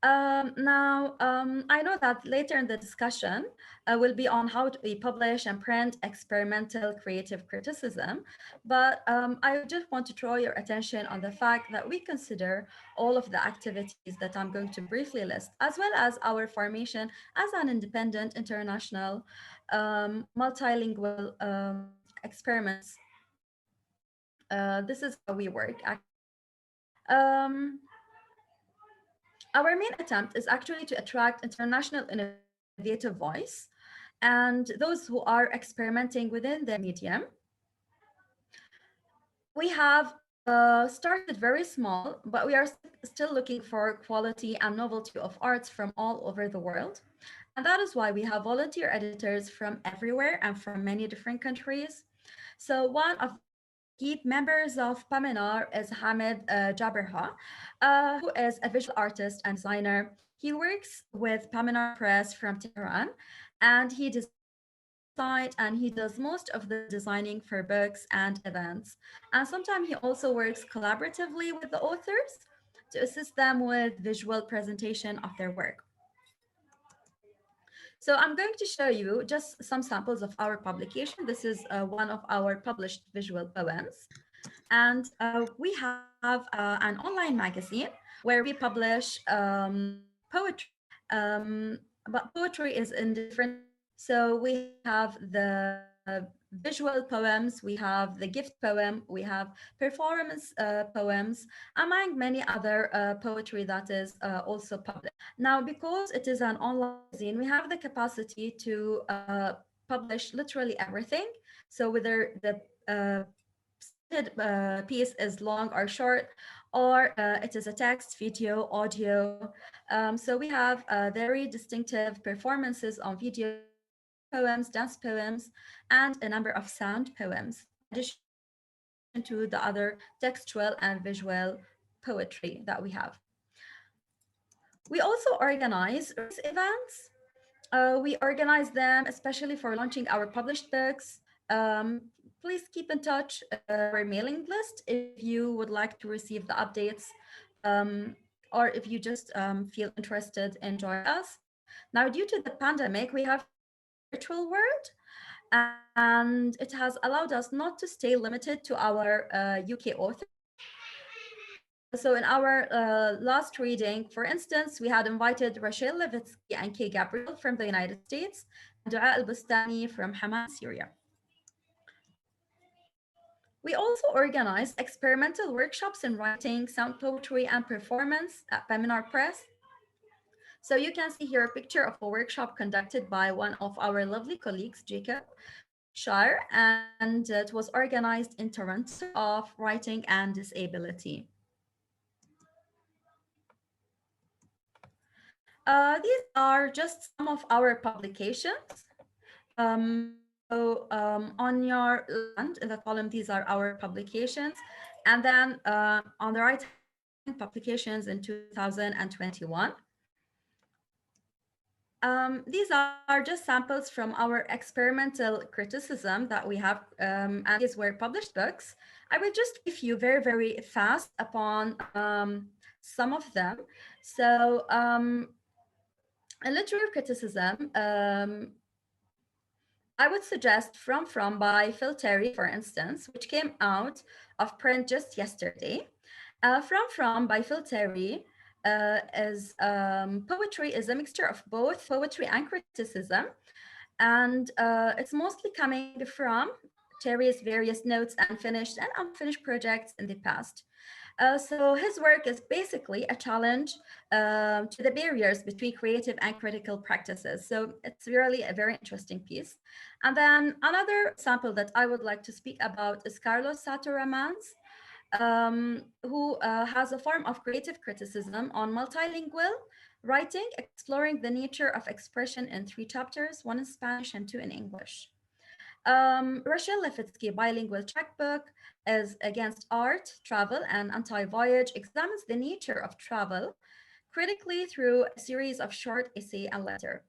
I know that later in the discussion will be on how we publish and print experimental creative criticism, but I just want to draw your attention on the fact that we consider all of the activities that I'm going to briefly list, as well as our formation as an independent international multilingual experiments. This is how we work. Um, Our main attempt is actually to attract international innovative voice and those who are experimenting within their medium. We have started very small, but we are still looking for quality and novelty of arts from all over the world. And that is why we have volunteer editors from everywhere and from many different countries. So one of key members of Paminar is Hamid Jaberha, who is a visual artist and designer. He works with Pamenar Press from Tehran, and he designs and he does most of the designing for books and events. And sometimes he also works collaboratively with the authors to assist them with visual presentation of their work. So I'm going to show you just some samples of our publication. This is one of our published visual poems. And we have an online magazine where we publish poetry, but poetry is in different. So we have the visual poems, we have the gift poem, we have performance poems, among many other poetry that is also published. Now, because it is an online magazine, we have the capacity to publish literally everything. So whether the piece is long or short, or it is a text, video, audio. So we have very distinctive performances on video poems, dance poems, and a number of sound poems, in addition to the other textual and visual poetry that we have. We also organize events. We organize them especially for launching our published books. Please keep in touch our mailing list if you would like to receive the updates, or if you just feel interested in joining us. Now, due to the pandemic, we have a virtual world, and it has allowed us not to stay limited to our UK authors. So in our last reading, for instance, we had invited Rachel Levitsky and Kay Gabriel from the United States, and Dua Al-Bustani from Haman, Syria. We also organized experimental workshops in writing, sound poetry, and performance at Paminar Press. So you can see here a picture of a workshop conducted by one of our lovely colleagues, Jacob Shire, and it was organized in Toronto of Writing and Disability. These are just some of our publications. On your left in the column, these are our publications. And then on the right, publications in 2021. These are just samples from our experimental criticism that we have, and these were published books. I will just brief you very, very fast upon some of them. So in literary criticism, I would suggest From by Phil Terry, for instance, which came out of print just yesterday. From by Phil Terry is poetry is a mixture of both poetry and criticism. And it's mostly coming from Terry's various notes and finished and unfinished projects in the past. So his work is basically a challenge to the barriers between creative and critical practices. So it's really a very interesting piece. And then another sample that I would like to speak about is Carlos Sato Raman's, who has a form of creative criticism on multilingual writing, exploring the nature of expression in 3 chapters, 1 in Spanish and 2 in English. Rachel Levitsky bilingual checkbook is Against Art, Travel, and Anti-Voyage, examines the nature of travel critically through a series of short essay and letter.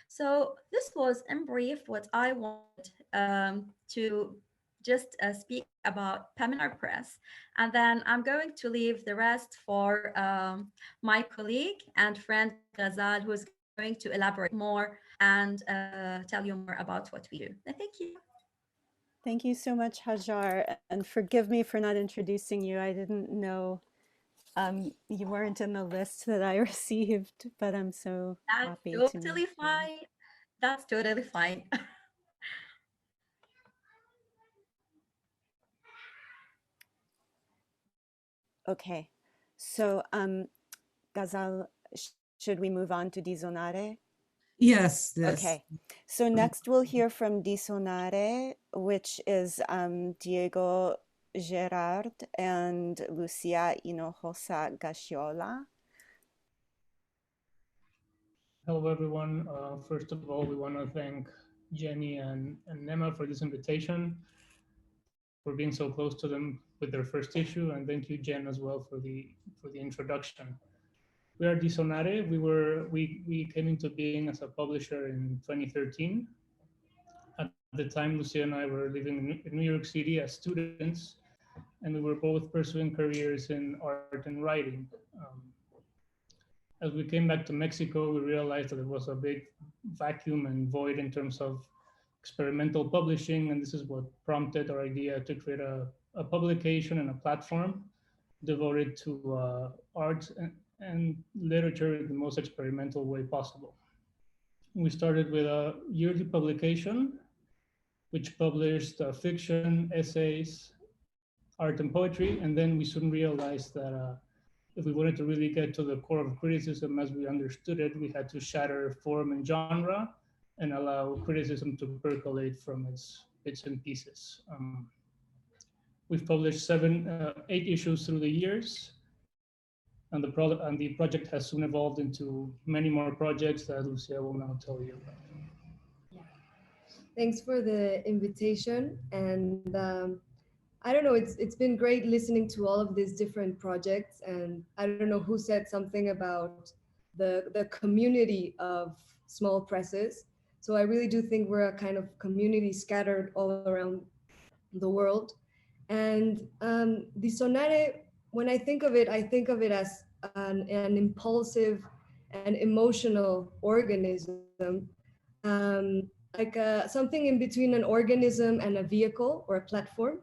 So this was in brief what I wanted to just speak about Paminar Press, and then I'm going to leave the rest for my colleague and friend Ghazal, who's going to elaborate more and tell you more about what we do. Thank you. Thank you so much, Hajar, and forgive me for not introducing you. I didn't know you weren't in the list that I received, but I'm so That's happy to meet totally you. fine. That's totally fine. Okay, so Ghazal, should we move on to diSonare? Yes, yes. Okay, so next we'll hear from diSonare, which is Diego Gerard and Lucia Hinojosa Gashiola. Hello, everyone. First of all, we want to thank Jenny and Nema for this invitation, for being so close to them with their first issue, and thank you, Jen, as well for the introduction. We are diSonare. We came into being as a publisher in 2013. At the time, Lucia and I were living in New York City as students, and we were both pursuing careers in art and writing. As we came back to Mexico, we realized that there was a big vacuum and void in terms of experimental publishing, and this is what prompted our idea to create a publication and a platform devoted to art and literature in the most experimental way possible. We started with a yearly publication, which published fiction, essays, art, and poetry, and then we soon realized that if we wanted to really get to the core of criticism as we understood it, we had to shatter form and genre and allow criticism to percolate from its bits and pieces. We've published 8 issues through the years, and the project has soon evolved into many more projects that Lucia will now tell you about. Thanks for the invitation, and I don't know, it's been great listening to all of these different projects, and I don't know who said something about the community of small presses. So I really do think we're a kind of community scattered all around the world. And diSonare, when I think of it as an impulsive and emotional organism, like something in between an organism and a vehicle or a platform.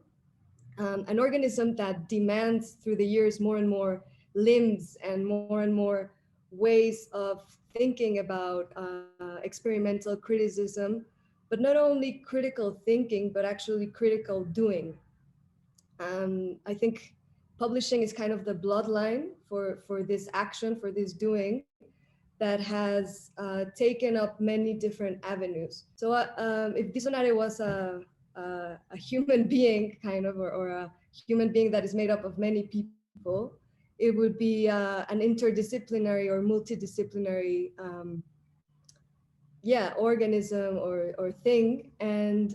An organism that demands through the years more and more limbs and more ways of thinking about experimental criticism, but not only critical thinking, but actually critical doing. I think publishing is kind of the bloodline for this action, for this doing, that has taken up many different avenues. So if diSonare was a human being, kind of, or a human being that is made up of many people, it would be an interdisciplinary or multidisciplinary organism or thing. And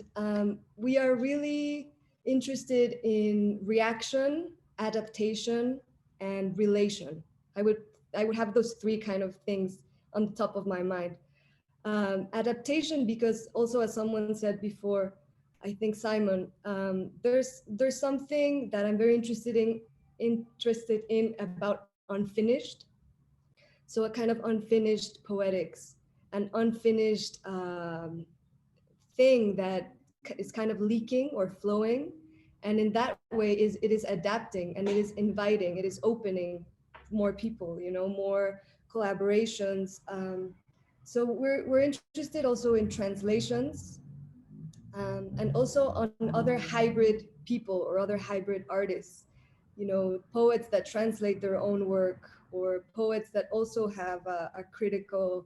we are really interested in reaction, adaptation, and relation. I would have those 3 kind of things on the top of my mind. Adaptation, because also, as someone said before, I think Simon, there's something that I'm very interested in about unfinished. So a kind of unfinished poetics, an unfinished thing that is kind of leaking or flowing. And in that way, it is adapting, and it is inviting, it is opening more people, more collaborations. So we're interested also in translations, and also on other hybrid people or other hybrid artists, poets that translate their own work, or poets that also have a critical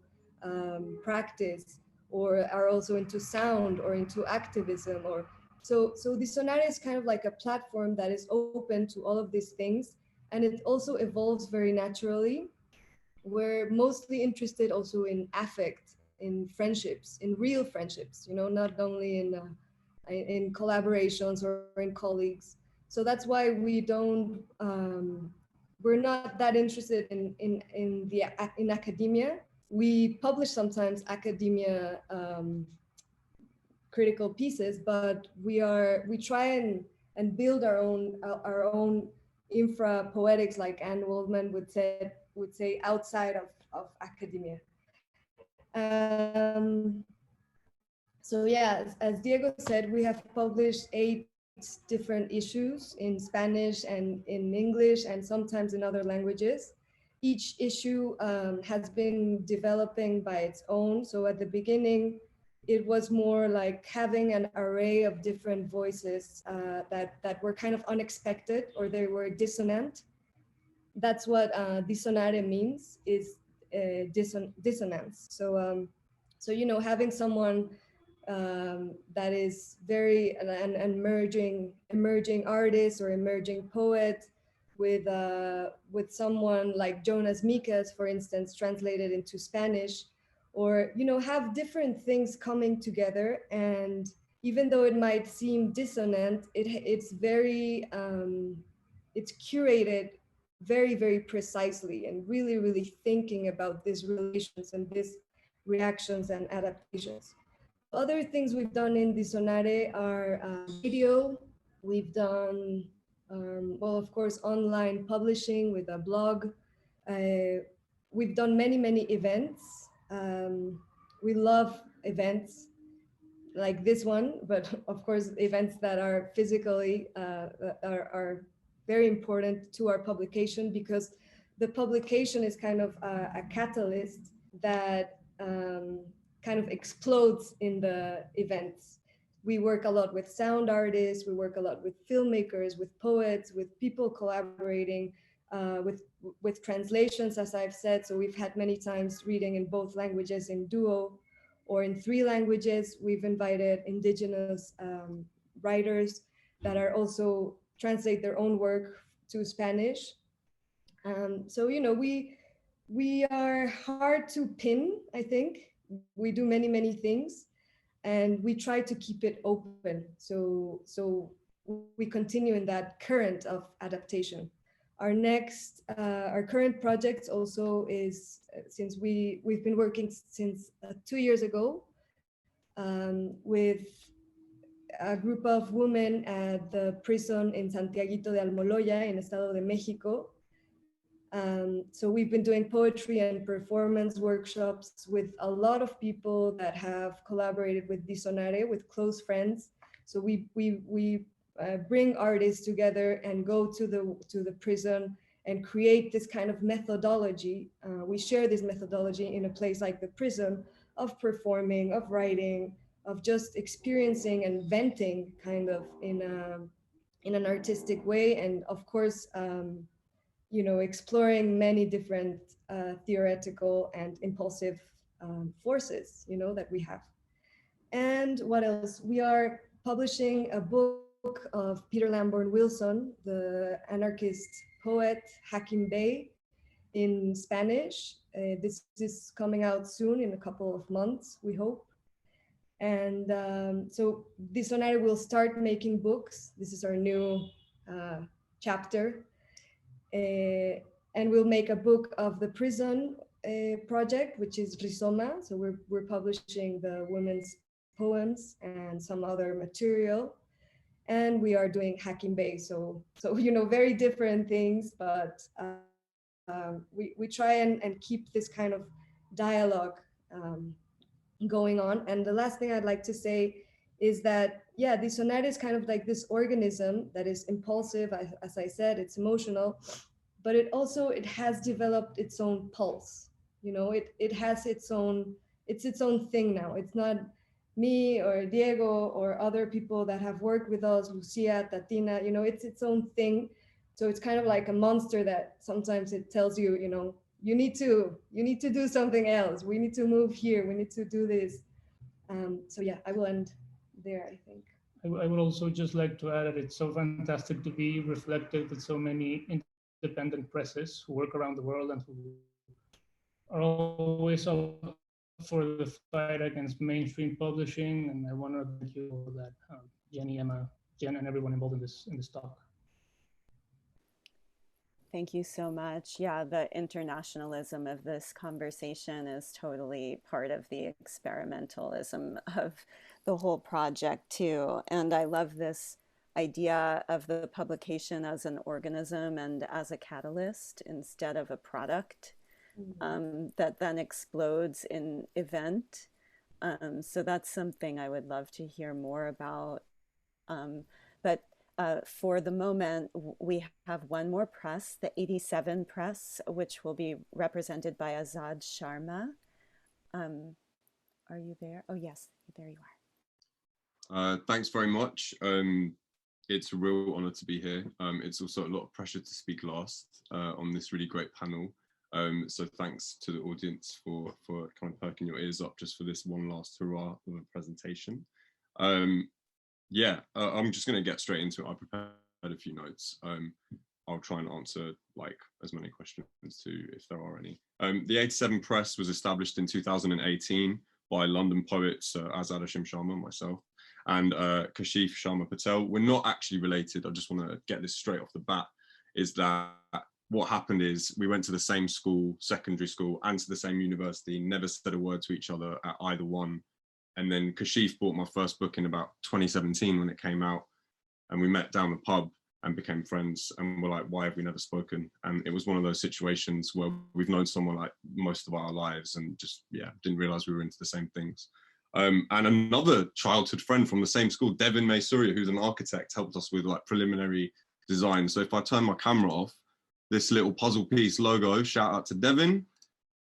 practice, or are also into sound or into activism. Or so diSonare is kind of like a platform that is open to all of these things, and it also evolves very naturally. We're mostly interested also in affect, in friendships, in real friendships, not only in collaborations or in colleagues. So that's why we're not that interested in academia. We publish sometimes academia critical pieces, but we try and build our own infra poetics, like Anne Waldman would say outside of academia. So yeah, as Diego said, we have published 8 different issues in Spanish and in English and sometimes in other languages. Each issue has been developing by its own. So at the beginning, it was more like having an array of different voices that were kind of unexpected, or they were dissonant. That's what diSonare means, is dissonance. So you know, having someone that is very an emerging artist or emerging poet with someone like Jonas Mikas, for instance, translated into Spanish, or you know, have different things coming together. And even though it might seem dissonant, it's very it's curated very, very precisely, and really, really thinking about these relations and these reactions and adaptations. Other things we've done in diSonare are video. We've done, well, of course, online publishing with a blog. We've done many, many events. We love events like this one, but of course, events that are physically are very important to our publication, because the publication is kind of a catalyst that kind of explodes in the events. We work a lot with sound artists, we work a lot with filmmakers, with poets, with people collaborating, with translations, as I've said. So we've had many times reading in both languages in duo, or in 3 languages. We've invited indigenous writers that are also translate their own work to Spanish. So, you know, we are hard to pin, I think. We do many, many things, and we try to keep it open. So we continue in that current of adaptation. Our current project also is, since we've been working since 2 years ago with a group of women at the prison in Santiaguito de Almoloya in Estado de Mexico. So we've been doing poetry and performance workshops with a lot of people that have collaborated with diSonare, with close friends. So we bring artists together and go to the prison and create this kind of methodology. We share this methodology in a place like the prison, of performing, of writing, of just experiencing and venting kind of in an artistic way. And of course, you know, exploring many different theoretical and impulsive forces, you know, that we have. And what else? We are publishing a book of Peter Lamborn Wilson, the anarchist poet Hakim Bey, in Spanish. This is coming out soon, in a couple of months, we hope. And so diSonare will start making books. This is our new chapter. And we'll make a book of the prison project, which is Rizoma. So we're publishing the women's poems and some other material. And we are doing Hakim Bey. So you know, very different things, but we try and keep this kind of dialogue going on. And the last thing I'd like to say is that, yeah, diSonare is kind of like this organism that is impulsive, as I said, it's emotional, but it has developed its own pulse. You know, it has its own thing now. It's not me or Diego or other people that have worked with us, Lucia, Tatina, you know, it's its own thing. So it's kind of like a monster that sometimes it tells you, you know, you need to do something else. We need to move here. We need to do this. So yeah, I will end there, I think. I would also just like to add that it's so fantastic to be reflected with so many independent presses who work around the world and who are always up for the fight against mainstream publishing. And I want to thank you for that, Jenny, Emma, Jen, and everyone involved in this talk. Thank you so much. Yeah, the internationalism of this conversation is totally part of the experimentalism of the whole project too. And I love this idea of the publication as an organism and as a catalyst instead of a product that then explodes in event. So that's something I would love to hear more about. But for the moment, we have one more press, the 87 Press, which will be represented by Azad Sharma. Are you there? Oh, yes, there you are. Thanks very much. It's a real honor to be here. It's also a lot of pressure to speak last on this really great panel. So thanks to the audience for kind of perking your ears up just for this one last hurrah of a presentation. Yeah, I'm just going to get straight into it. I prepared a few notes. I'll try and answer like as many questions too, if there are any. The 87 Press was established in 2018 by London poets Azad Sharma, myself, and Kashif Sharma Patel. We're not actually related. I just want to get this straight off the bat, is that what happened is we went to the same school, secondary school, and to the same university, never said a word to each other at either one. And then Kashif bought my first book in about 2017 when it came out, and we met down the pub and became friends, and we're like, why have we never spoken? And it was one of those situations where we've known someone like most of our lives and just, yeah, didn't realize we were into the same things. And another childhood friend from the same school, Devin Maysurya, who's an architect, helped us with like preliminary design. So if I turn my camera off, this little puzzle piece logo, shout out to Devin,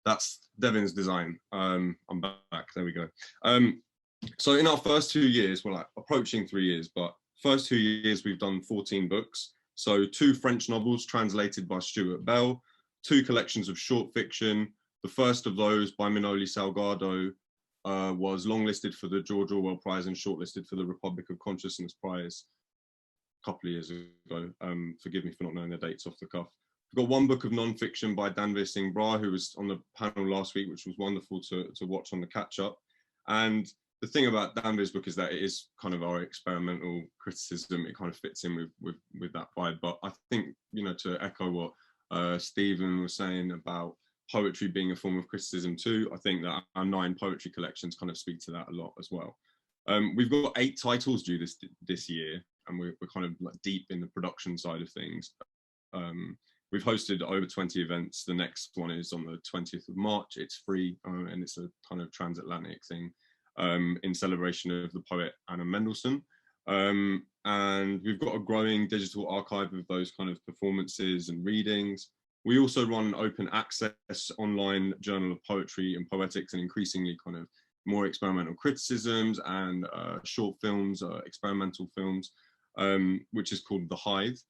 that's Devin's design. I'm back, there we go. So in our first 2 years, we're like approaching 3 years, but first 2 years we've done 14 books. So 2 French novels translated by Stuart Bell, 2 collections of short fiction. The first of those by Manoli Salgado was longlisted for the George Orwell Prize and shortlisted for the Republic of Consciousness Prize a couple of years ago. Forgive me for not knowing the dates off the cuff. We've got 1 book of non-fiction by Danveer Singh Brar, who was on the panel last week, which was wonderful to watch on the catch-up. And the thing about Danveer's book is that it is kind of our experimental criticism. It kind of fits in with that vibe. But I think, you know, to echo what Stephen was saying about poetry being a form of criticism too, I think that our 9 poetry collections kind of speak to that a lot as well. We've got 8 titles due this year, and we're kind of like deep in the production side of things. We've hosted over 20 events. The next one is on the 20th of March. It's free, and it's a kind of transatlantic thing in celebration of the poet Anna Mendelssohn. And we've got a growing digital archive of those kind of performances and readings. We also run an open access online journal of poetry and poetics, and increasingly kind of more experimental criticisms and short films, experimental films, which is called The Hive.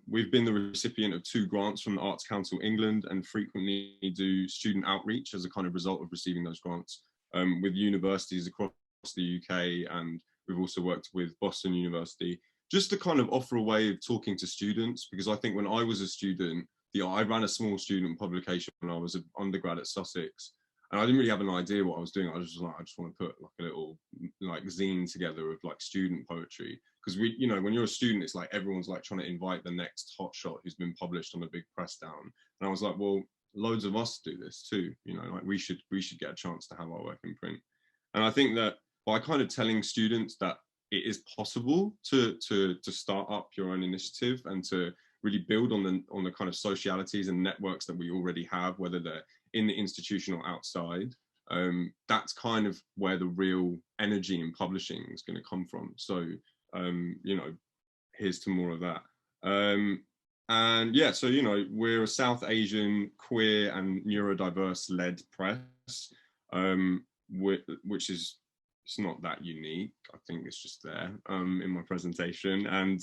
We've been the recipient of 2 grants from the Arts Council England and frequently do student outreach as a kind of result of receiving those grants with universities across the UK, and we've also worked with Boston University just to kind of offer a way of talking to students, because I think when I was a student, I ran a small student publication when I was an undergrad at Sussex, and I didn't really have an idea what I was doing. I was just like, I just want to put like a little like zine together of like student poetry. Because we, you know, when you're a student, it's like everyone's like trying to invite the next hotshot who's been published on a big press down. And I was like, well, loads of us do this too. You know, like we should get a chance to have our work in print. And I think that by kind of telling students that it is possible to start up your own initiative and to really build on the kind of socialities and networks that we already have, whether they're in the institution or outside, that's kind of where the real energy in publishing is going to come from. So, you know, here's to more of that. And yeah, so, you know, we're a South Asian, queer and neurodiverse led press, which is, it's not that unique. I think it's just there in my presentation. And,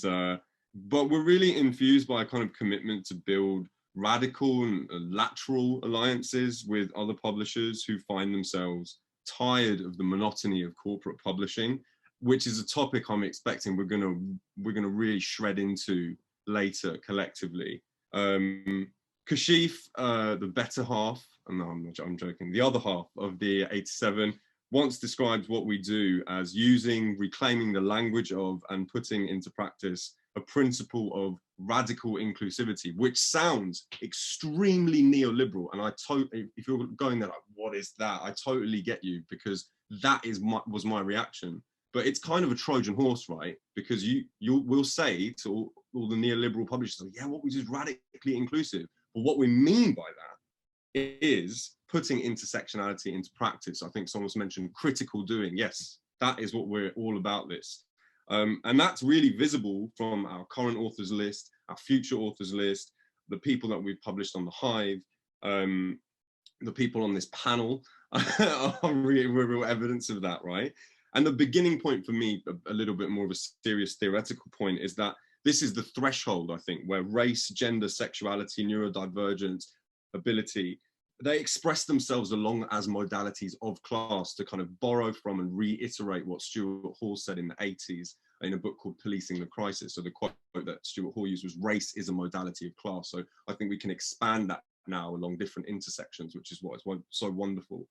but we're really infused by a kind of commitment to build radical and lateral alliances with other publishers who find themselves tired of the monotony of corporate publishing, which is a topic I'm expecting we're gonna really shred into later collectively. Kashif, the better half, no, I'm joking, the other half of the 87 once described what we do as reclaiming the language of and putting into practice a principle of radical inclusivity, which sounds extremely neoliberal. And I totally, if you're going there like, what is that? I totally get you, because that was my reaction. But it's kind of a Trojan horse, right? Because you will say to all the neoliberal publishers, like, yeah, what we do is radically inclusive. But what we mean by that is putting intersectionality into practice. I think someone's mentioned critical doing. Yes, that is what we're all about this. And that's really visible from our current authors list, our future authors list, the people that we've published on the Hive, the people on this panel are real evidence of that, right? And the beginning point for me, a little bit more of a serious theoretical point, is that this is the threshold, I think, where race, gender, sexuality, neurodivergence, ability, they express themselves along as modalities of class, to kind of borrow from and reiterate what Stuart Hall said in the 80s in a book called Policing the Crisis. So the quote that Stuart Hall used was, race is a modality of class. So I think we can expand that now along different intersections, which is what is so wonderful.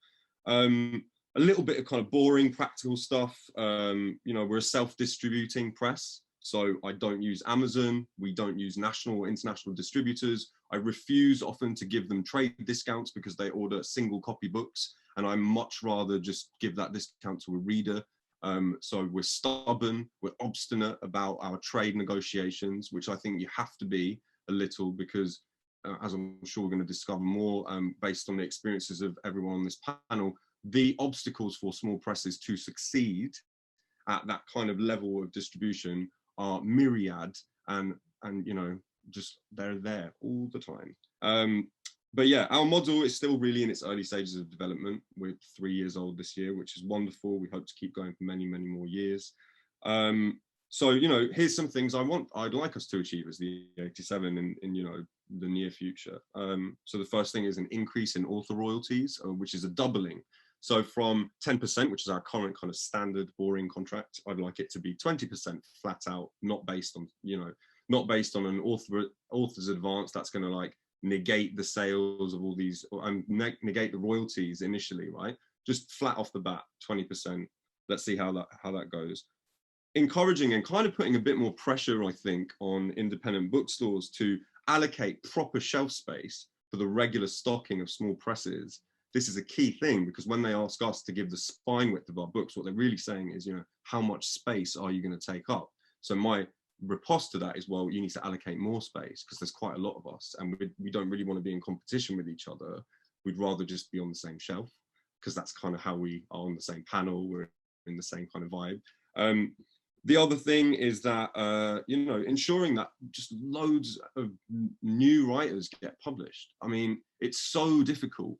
A little bit of kind of boring practical stuff. You know, we're a self-distributing press. So I don't use Amazon. We don't use national or international distributors. I refuse often to give them trade discounts because they order single copy books, and I much rather just give that discount to a reader. So we're stubborn, we're obstinate about our trade negotiations, which I think you have to be a little, because as I'm sure we're going to discover more based on the experiences of everyone on this panel, the obstacles for small presses to succeed at that kind of level of distribution are myriad, and you know, just they're there all the time. But yeah, our model is still really in its early stages of development. We're 3 years old this year, which is wonderful. We hope to keep going for many, many more years. So, you know, here's some things I'd like us to achieve as the 87 in you know, the near future. So the first thing is an increase in author royalties, which is a doubling. So from 10%, which is our current kind of standard boring contract, I'd like it to be 20% flat out, not based on, you know, not based on an author's advance that's going to like negate the sales of all these, and negate the royalties initially, right? Just flat off the bat, 20%. Let's see how that goes. Encouraging and kind of putting a bit more pressure, I think, on independent bookstores to allocate proper shelf space for the regular stocking of small presses. This is a key thing, because when they ask us to give the spine width of our books, what they're really saying is, you know, how much space are you going to take up? So my riposte to that is, well, you need to allocate more space, because there's quite a lot of us, and we don't really want to be in competition with each other. We'd rather just be on the same shelf, because that's kind of how we are on the same panel. We're in the same kind of vibe. The other thing is that, you know, ensuring that just loads of new writers get published. I mean, it's so difficult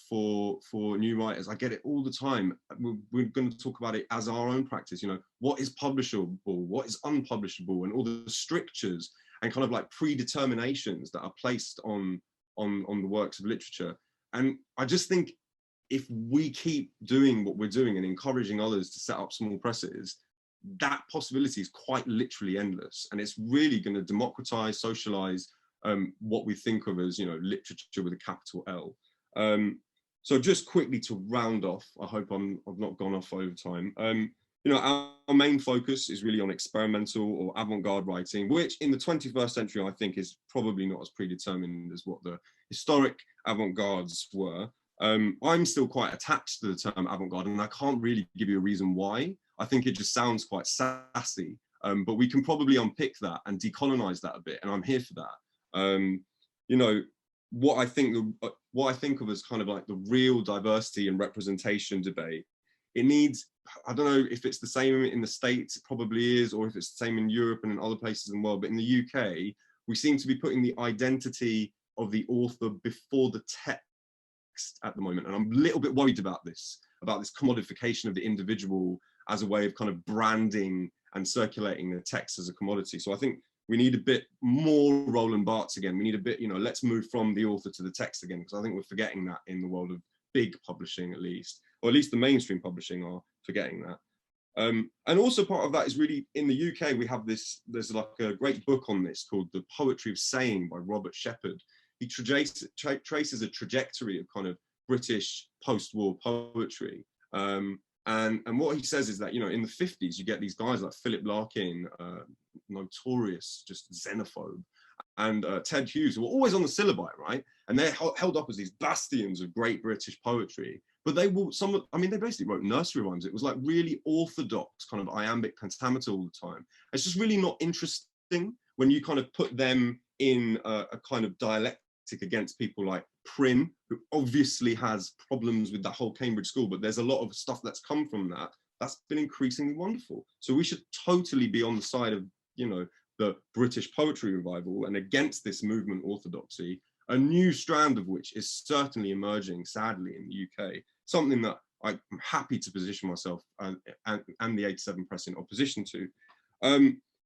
for new writers. I get it all the time. We're going to talk about it as our own practice. You know, what is publishable, what is unpublishable, and all the strictures and kind of like predeterminations that are placed on the works of literature. And I just think if we keep doing what we're doing and encouraging others to set up small presses, that possibility is quite literally endless, and it's really going to democratize, socialize what we think of as, you know, literature with a capital L. So just quickly to round off, I hope I've not gone off over time. You know, our main focus is really on experimental or avant-garde writing, which in the 21st century, I think, is probably not as predetermined as what the historic avant-gardes were. I'm still quite attached to the term avant-garde, and I can't really give you a reason why. I think it just sounds quite sassy, but we can probably unpick that and decolonize that a bit, and I'm here for that. You know, what I think of as kind of like the real diversity and representation debate, it needs, I don't know if it's the same in the States, it probably is, or if it's the same in Europe and in other places in the world, but in the UK, we seem to be putting the identity of the author before the text at the moment. And I'm a little bit worried about this commodification of the individual as a way of kind of branding and circulating the text as a commodity. So I think we need a bit more Roland Barthes again. We need a bit, you know, let's move from the author to the text again, because I think we're forgetting that in the world of big publishing, at least, or at least the mainstream publishing are forgetting that. And also part of that is really, in the UK, we have this, there's like a great book on this called The Poetry of Saying by Robert Shepherd. He traces a trajectory of kind of British post-war poetry. And And what he says is that, you know, in the 50s, you get these guys like Philip Larkin, notorious just xenophobe, and Ted Hughes, who were always on the syllabi, right? And they're held up as these bastions of great British poetry. But they will, they basically wrote nursery rhymes. It was like really orthodox kind of iambic pentameter all the time. It's just really not interesting when you kind of put them in a kind of dialectic against people like Prynne, who obviously has problems with that whole Cambridge school, but there's a lot of stuff that's come from that that's been increasingly wonderful. So we should totally be on the side of, you know, the British poetry revival and against this movement orthodoxy, a new strand of which is certainly emerging, sadly, in the UK, something that I'm happy to position myself and the 87 Press in opposition to.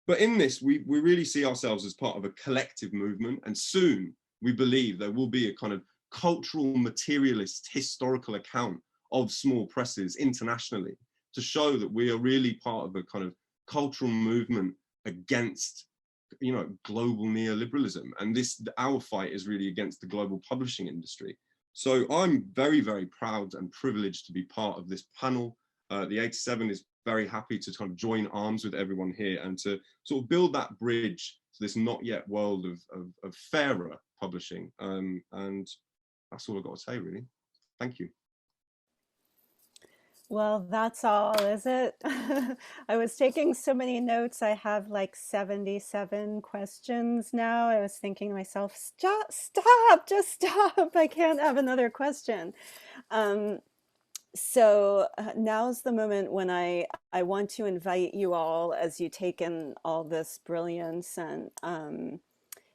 But in this, we really see ourselves as part of a collective movement, and soon we believe there will be a kind of cultural materialist historical account of small presses internationally to show that we are really part of a kind of cultural movement against, you know, global neoliberalism. And our fight is really against the global publishing industry. So I'm very, very proud and privileged to be part of this panel. The 87 is very happy to kind of join arms with everyone here and to sort of build that bridge to this not yet world of fairer publishing. And that's all I've got to say, really. Thank you. Well, that's all, is it? I was taking so many notes. I have like 77 questions now. I was thinking to myself, just stop. I can't have another question. So now's the moment when I want to invite you all, as you take in all this brilliance and,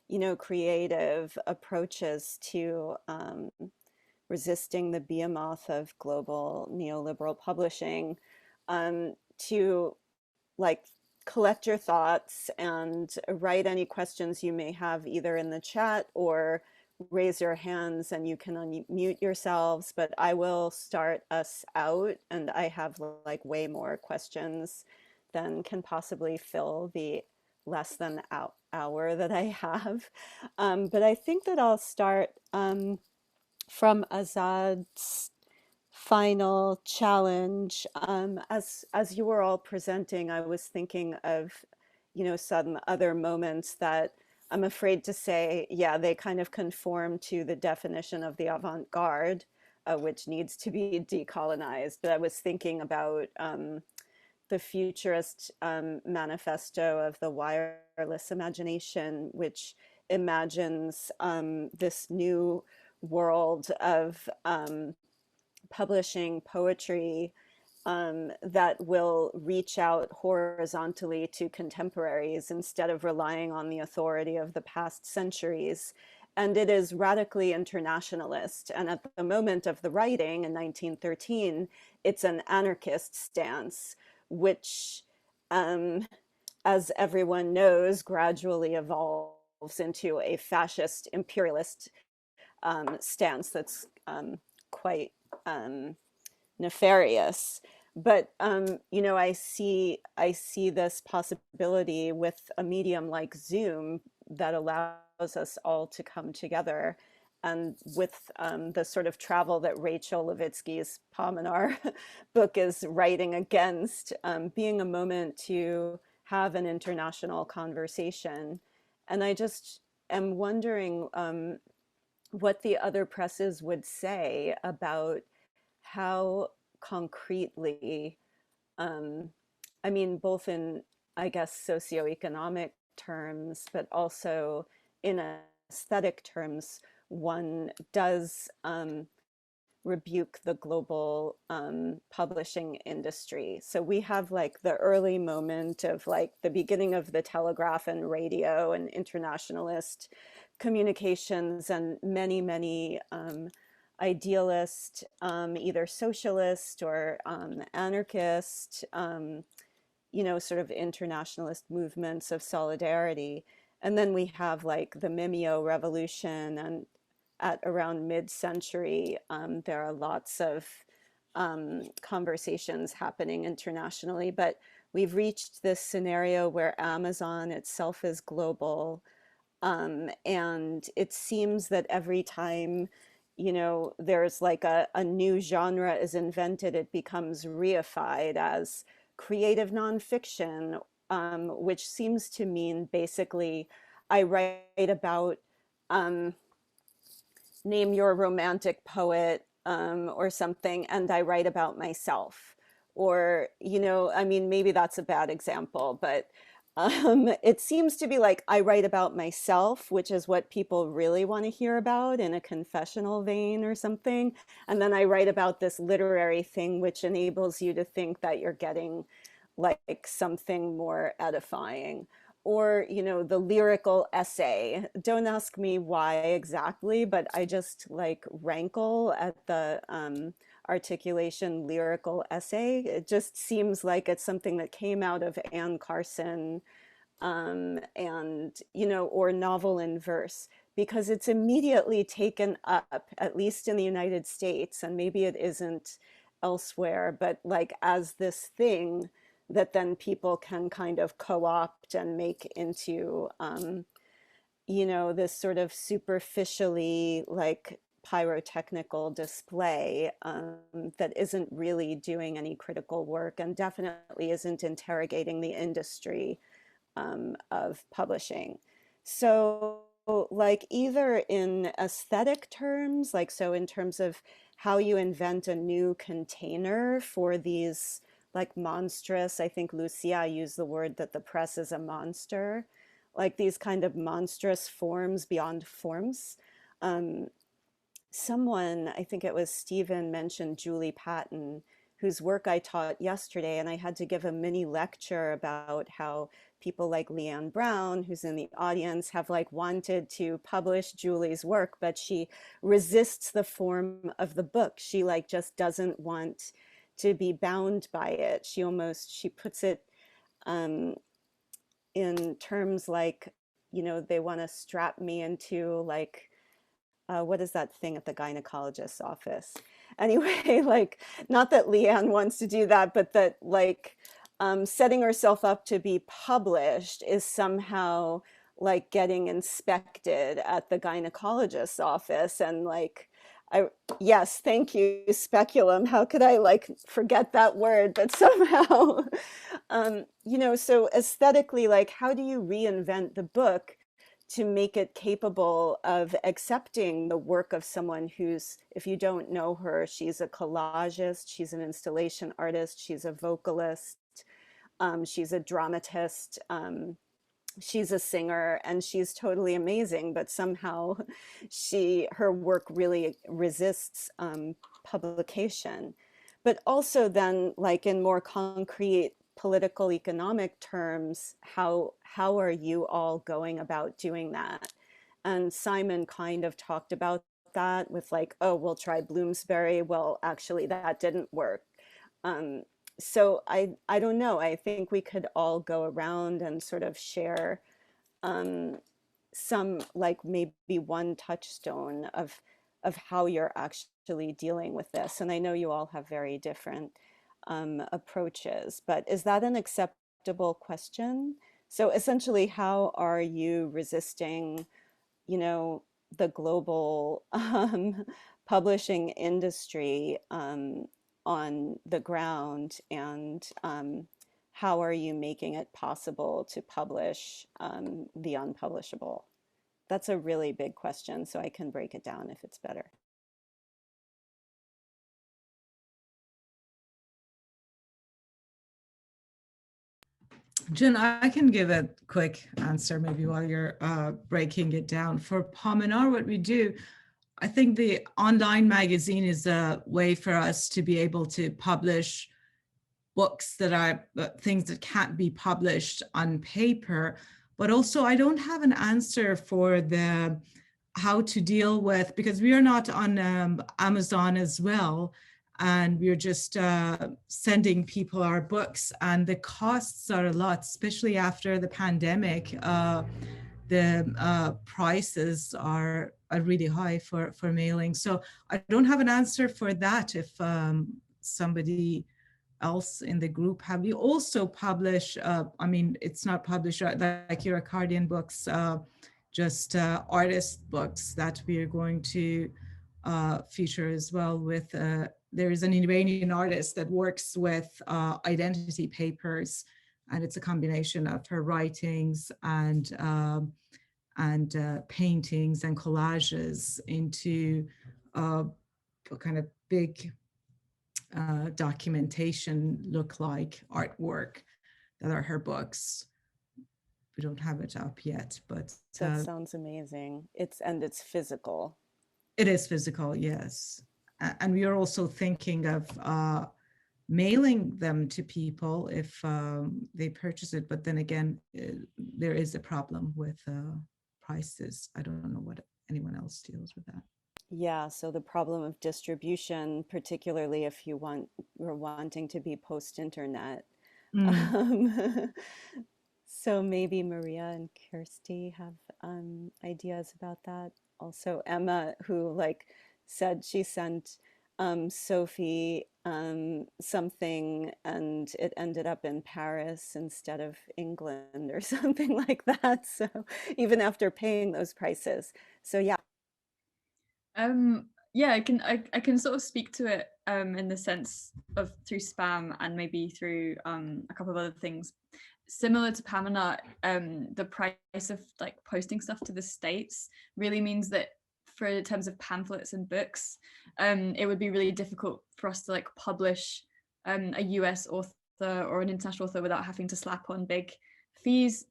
you know, creative approaches to resisting the behemoth of global neoliberal publishing, to like collect your thoughts and write any questions you may have either in the chat or raise your hands and you can unmute yourselves, but I will start us out, and I have like way more questions than can possibly fill the less than hour that I have. But I think that I'll start from Azad's final challenge. As you were all presenting, I was thinking of, you know, some other moments that I'm afraid to say, yeah, they kind of conform to the definition of the avant-garde, which needs to be decolonized. But I was thinking about the futurist manifesto of the wireless imagination, which imagines this new world of publishing poetry that will reach out horizontally to contemporaries instead of relying on the authority of the past centuries. And it is radically internationalist. And at the moment of the writing in 1913, it's an anarchist stance, which, as everyone knows, gradually evolves into a fascist imperialist stance that's quite nefarious. But you know, I see this possibility with a medium like Zoom that allows us all to come together, and with the sort of travel that Rachel Levitsky's Pamenar book is writing against, being a moment to have an international conversation. And I just am wondering what the other presses would say about how concretely, I mean, both in, I guess, socioeconomic terms, but also in aesthetic terms, one does rebuke the global publishing industry. So we have like the early moment of like the beginning of the telegraph and radio and internationalist communications, and many, many idealist, either socialist or anarchist, you know, sort of internationalist movements of solidarity. And then we have like the Mimeo revolution, and at around mid-century, there are lots of conversations happening internationally, but we've reached this scenario where Amazon itself is global. And it seems that every time you know, there's like a new genre is invented, it becomes reified as creative nonfiction, which seems to mean basically I write about name your romantic poet or something, and I write about myself. Or, you know, I mean, maybe that's a bad example, but it seems to be like I write about myself, which is what people really want to hear about in a confessional vein or something. And then I write about this literary thing, which enables you to think that you're getting like something more edifying. Or, you know, the lyrical essay. Don't ask me why exactly, but I just like rankle at the articulation lyrical essay. It just seems like it's something that came out of Anne Carson, and, you know, or novel in verse, because it's immediately taken up, at least in the United States, and maybe it isn't elsewhere, but like as this thing that then people can kind of co-opt and make into, you know, this sort of superficially like pyrotechnical display that isn't really doing any critical work and definitely isn't interrogating the industry of publishing. So like either in aesthetic terms, like so in terms of how you invent a new container for these like monstrous, I think Lucia used the word that the press is a monster, like these kind of monstrous forms beyond forms. Someone, I think it was Stephen, mentioned Julie Patton, whose work I taught yesterday, and I had to give a mini lecture about how people like Leanne Brown, who's in the audience, have like wanted to publish Julie's work, but she resists the form of the book. She like just doesn't want to be bound by it. She puts it in terms like, you know, they want to strap me into like, what is that thing at the gynecologist's office? Anyway, like, not that Leanne wants to do that, but that like setting herself up to be published is somehow like getting inspected at the gynecologist's office. And like, yes, thank you, speculum. How could I like forget that word? But somehow, you know, so aesthetically, like, how do you reinvent the book to make it capable of accepting the work of someone who's, if you don't know her, she's a collagist, she's an installation artist, she's a vocalist, she's a dramatist, she's a singer, and she's totally amazing, but somehow her work really resists publication. But also then, like in more concrete political economic terms, how are you all going about doing that? And Simon kind of talked about that with like, oh, we'll try Bloomsbury. Well, actually that didn't work. So I don't know. I think we could all go around and sort of share some like maybe one touchstone of how you're actually dealing with this. And I know you all have very different approaches, but is that an acceptable question? So essentially, how are you resisting, you know, the global publishing industry on the ground, and how are you making it possible to publish the unpublishable? That's a really big question, so I can break it down if it's better. Jen, I can give a quick answer maybe while you're breaking it down. For Paminar, what we do, I think the online magazine is a way for us to be able to publish books that are things that can't be published on paper. But also I don't have an answer for the how to deal with, because we are not on Amazon as well. And we're just sending people our books, and the costs are a lot, especially after the pandemic. The prices are really high for mailing. So I don't have an answer for that. If somebody else in the group have, we also publish, I mean, it's not published like your accordion books, just artist books that we are going to future as well. With there is an Iranian artist that works with identity papers, and it's a combination of her writings and paintings and collages into a kind of big documentation look like artwork that are her books. We don't have it up yet, but that sounds amazing. It's physical. It is physical, yes. And we are also thinking of mailing them to people if they purchase it. But then again, there is a problem with prices. I don't know what anyone else deals with that. Yeah, so the problem of distribution, particularly if you're wanting to be post-internet. So maybe Maria and Kirsty have ideas about that. Also Emma, who said she sent Sophie something and it ended up in Paris instead of England or something like that. So even after paying those prices. So yeah. Yeah, I can sort of speak to it in the sense of through spam and maybe through a couple of other things. Similar to Paminar, the price of posting stuff to the States really means that in terms of pamphlets and books, it would be really difficult for us to publish a US author or an international author without having to slap on big fees.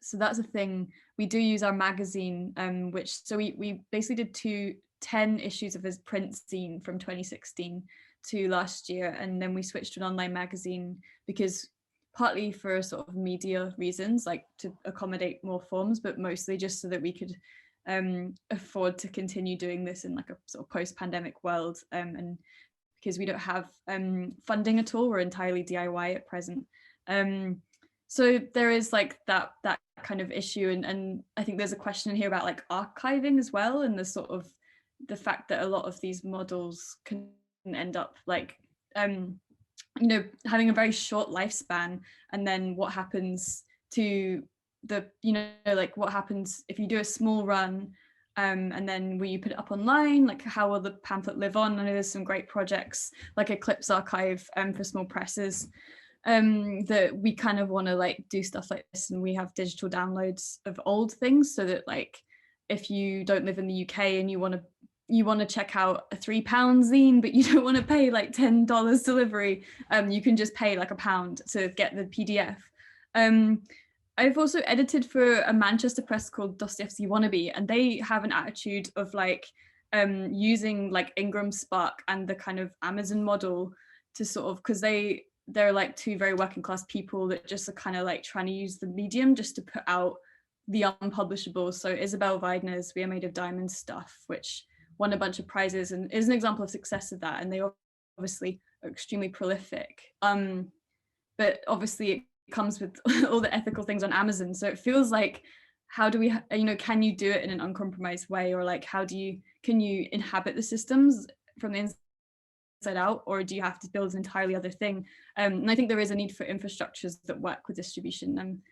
So that's a thing. We do use our magazine, we basically did 10 issues of his print zine from 2016 to last year, and then we switched to an online magazine because partly for sort of media reasons, to accommodate more forms, but mostly just so that we could afford to continue doing this in a sort of post-pandemic world, and because we don't have funding at all, we're entirely DIY at present. So there is that kind of issue, and I think there's a question here about archiving as well, and the fact that a lot of these models can end up having a very short lifespan, and then what happens to what happens if you do a small run and then will you put it up online? How will the pamphlet live on? I know there's some great projects like Eclipse Archive for small presses that we kind of want to do stuff like this, and we have digital downloads of old things so that if you don't live in the UK and you want to check out a £3 zine, but you don't want to pay $10 delivery, you can just pay £1 to get the PDF. I've also edited for a Manchester press called Dostoevsky Wannabe, and they have an attitude of using Ingram Spark and the kind of Amazon model to sort of, because they're two very working class people that just are kind of trying to use the medium just to put out the unpublishable. So Isabel Weidner's We Are Made of Diamonds stuff, which won a bunch of prizes and is an example of success of that, and they obviously are extremely prolific, but obviously it comes with all the ethical things on Amazon. So it feels how do we can you do it in an uncompromised way, or can you inhabit the systems from the inside out, or do you have to build an entirely other thing? And I think there is a need for infrastructures that work with distribution. I'm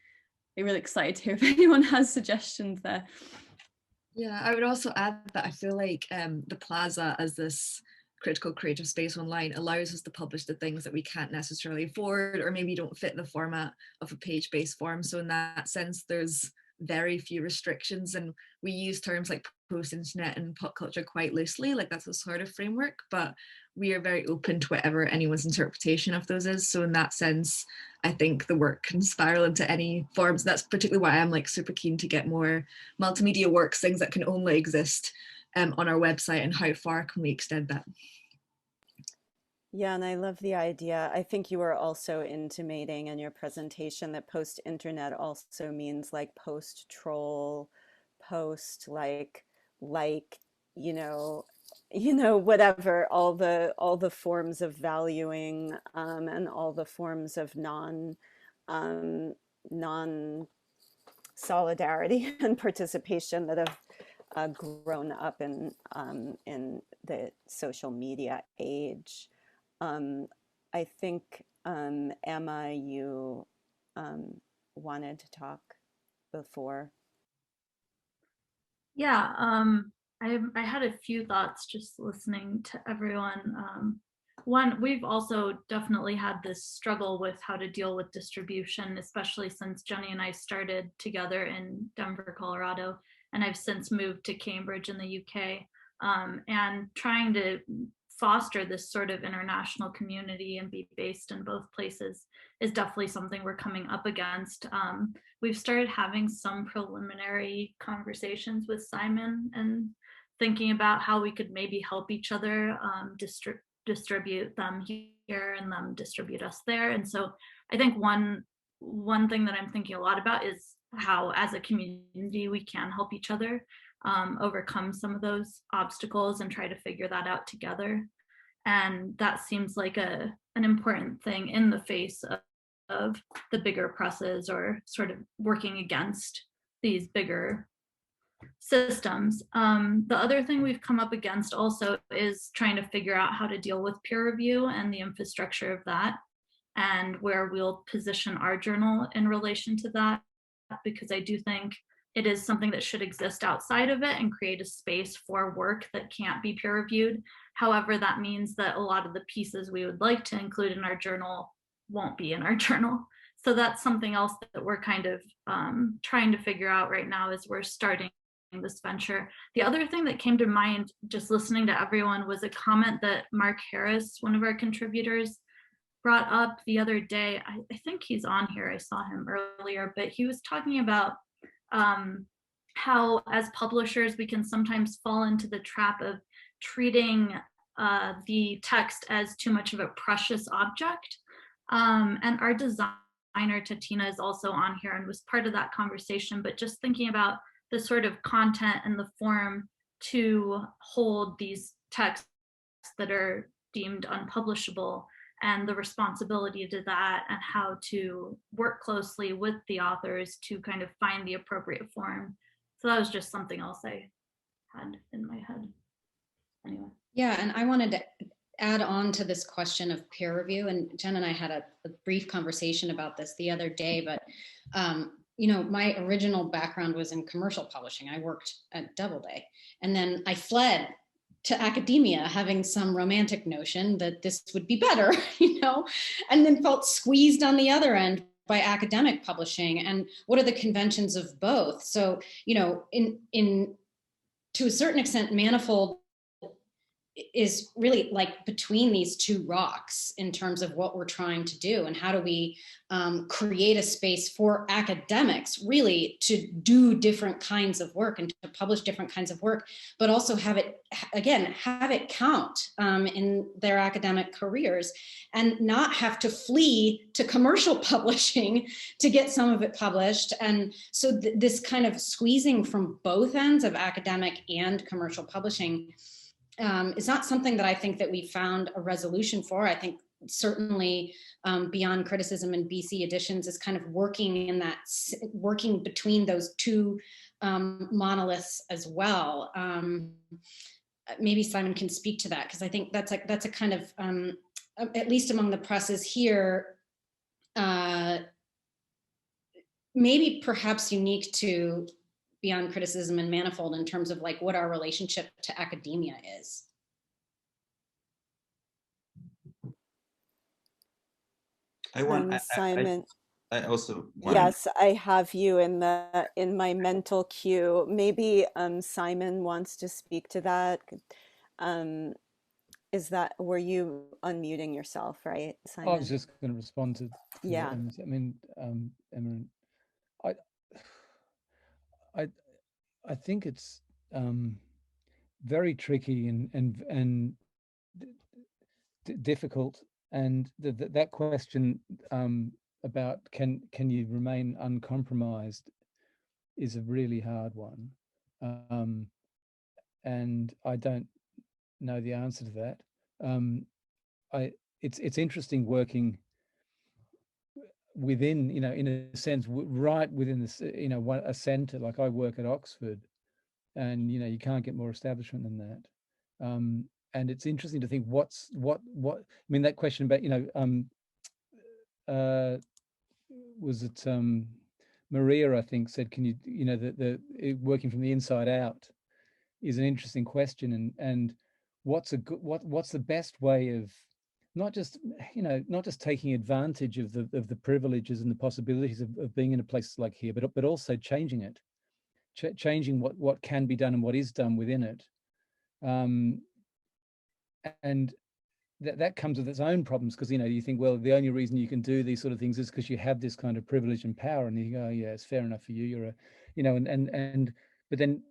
really excited to hear if anyone has suggestions there. Yeah, I would also add that I feel the Plaza as this critical creative space online allows us to publish the things that we can't necessarily afford, or maybe don't fit the format of a page-based form. So in that sense, there's very few restrictions, and we use terms like post-internet and pop culture quite loosely, that's a sort of framework, but we are very open to whatever anyone's interpretation of those is. So in that sense, I think the work can spiral into any forms. That's particularly why I'm super keen to get more multimedia works, things that can only exist on our website, and how far can we extend that? Yeah, and I love the idea. I think you were also intimating in your presentation that post-internet also means post-troll, post whatever, all the forms of valuing and all the forms of non solidarity and participation that have grown up in the social media age. I think Emma, you wanted to talk before. Yeah, I had a few thoughts just listening to everyone. One, we've also definitely had this struggle with how to deal with distribution, especially since Jenny and I started together in Denver, Colorado, and I've since moved to Cambridge in the UK. And trying to foster this sort of international community and be based in both places is definitely something we're coming up against. We've started having some preliminary conversations with Simon and thinking about how we could maybe help each other distribute them here and them distribute us there. And so I think one thing that I'm thinking a lot about is how as a community we can help each other overcome some of those obstacles and try to figure that out together. And that seems like an important thing in the face of the bigger presses or sort of working against these bigger systems. The other thing we've come up against also is trying to figure out how to deal with peer review and the infrastructure of that, and where we'll position our journal in relation to that, because I do think it is something that should exist outside of it and create a space for work that can't be peer reviewed. However, that means that a lot of the pieces we would like to include in our journal won't be in our journal. So that's something else that we're kind of trying to figure out right now as we're starting this venture. The other thing that came to mind just listening to everyone was a comment that Mark Harris, one of our contributors, brought up the other day. I think he's on here, I saw him earlier, but he was talking about how as publishers we can sometimes fall into the trap of treating the text as too much of a precious object. And our designer Tatina is also on here and was part of that conversation, but just thinking about the sort of content and the form to hold these texts that are deemed unpublishable and the responsibility to that and how to work closely with the authors to kind of find the appropriate form. So that was just something else I had in my head. Anyway. Yeah, and I wanted to add on to this question of peer review, and Jen and I had a brief conversation about this the other day, but you know, my original background was in commercial publishing. I worked at Doubleday, and then I fled to academia, having some romantic notion that this would be better, you know, and then felt squeezed on the other end by academic publishing. And what are the conventions of both? So, you know, in to a certain extent, Manifold is really like between these two rocks in terms of what we're trying to do and how do we create a space for academics really to do different kinds of work and to publish different kinds of work, but also have it, again, have it count in their academic careers and not have to flee to commercial publishing to get some of it published. And so this kind of squeezing from both ends of academic and commercial publishing is not something that I think that we found a resolution for. I think certainly Beyond Criticism and BC Editions is kind of working in that, working between those two monoliths as well. Maybe Simon can speak to that, because I think that's a kind of, at least among the presses here, maybe perhaps unique to Beyond Criticism and Manifold in terms of like what our relationship to academia is. Simon. I also yes, I have you in my mental queue. Maybe Simon wants to speak to that. Is that, were you unmuting yourself, right, Simon? I was just going to respond to yeah. I mean, Emma, I think it's very tricky and difficult, and that question about can you remain uncompromised is a really hard one, and I don't know the answer to that. It's interesting working within, you know, in a sense, right within this, you know, a center. Like I work at Oxford, and you know, you can't get more establishment than that. And it's interesting to think what I mean, that question about, you know, was it Maria, I think, said, can you, you know, the working from the inside out is an interesting question, and what's the best way of not just taking advantage of the privileges and the possibilities of being in a place like here, but also changing it, changing what can be done and what is done within it, and that comes with its own problems, because you think, well, the only reason you can do these sort of things is because you have this kind of privilege and power, and you go, oh, yeah, it's fair enough for you, you're a but then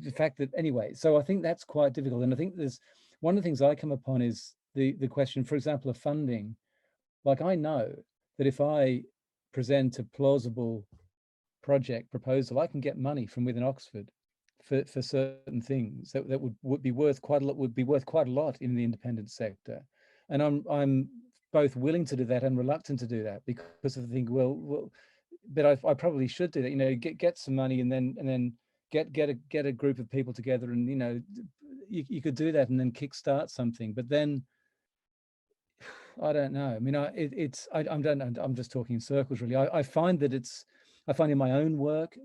the fact that, anyway, so I think that's quite difficult. And I think there's one of the things I come upon is the question, for example, of funding. Like, I know that if I present a plausible project proposal, I can get money from within Oxford for certain things that would be worth quite a lot in the independent sector. And I'm both willing to do that and reluctant to do that, because I think, well, but I probably should do that, get some money and then get a group of people together, and you could do that and then kickstart something. But then I don't know. I mean, I'm just talking in circles, really. I find that I find in my own work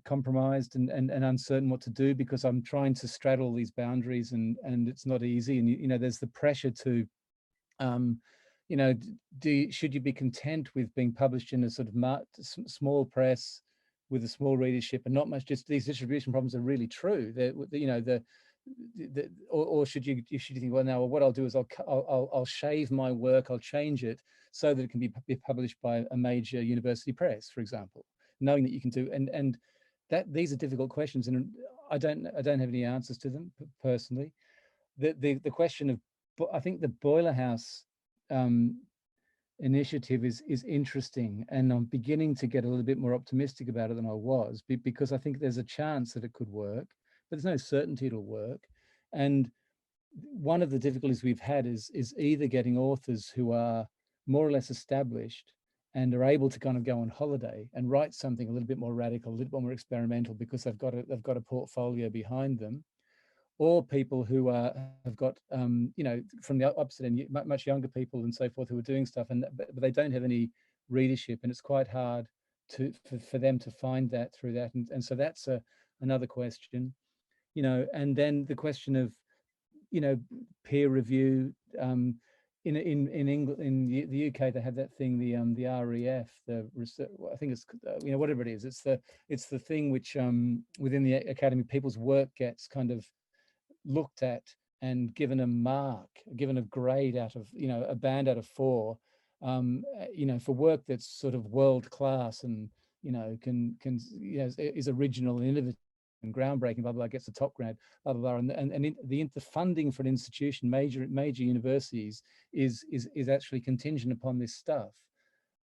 compromised and uncertain what to do, because I'm trying to straddle these boundaries, and it's not easy. And there's the pressure to, should you be content with being published in a sort of small press with a small readership and not much? Just these distribution problems are really true. Or should you think, well, now what I'll do is I'll shave my work, I'll change it so that it can be published by a major university press, for example, knowing that you can do, and that these are difficult questions, and I don't have any answers to them personally. The question of, I think the Boiler House initiative is interesting, and I'm beginning to get a little bit more optimistic about it than I was, because I think there's a chance that it could work, but there's no certainty it'll work. And one of the difficulties we've had is either getting authors who are more or less established and are able to kind of go on holiday and write something a little bit more radical, a little bit more experimental, because they've got a portfolio behind them, or people who have got from the opposite end, much younger people and so forth, who are doing stuff, but they don't have any readership, and it's quite hard for them to find that through that, and so that's another question. And then the question of, peer review. In England, in the UK, they have that thing, the REF, the research, I think it's whatever it is. It's the thing which within the academy, people's work gets kind of looked at and given a mark, given a grade out of, a band out of 4, for work that's sort of world class and is original and innovative and groundbreaking, blah blah, gets the top grade, blah blah blah. And the funding for an institution, major universities, is actually contingent upon this stuff.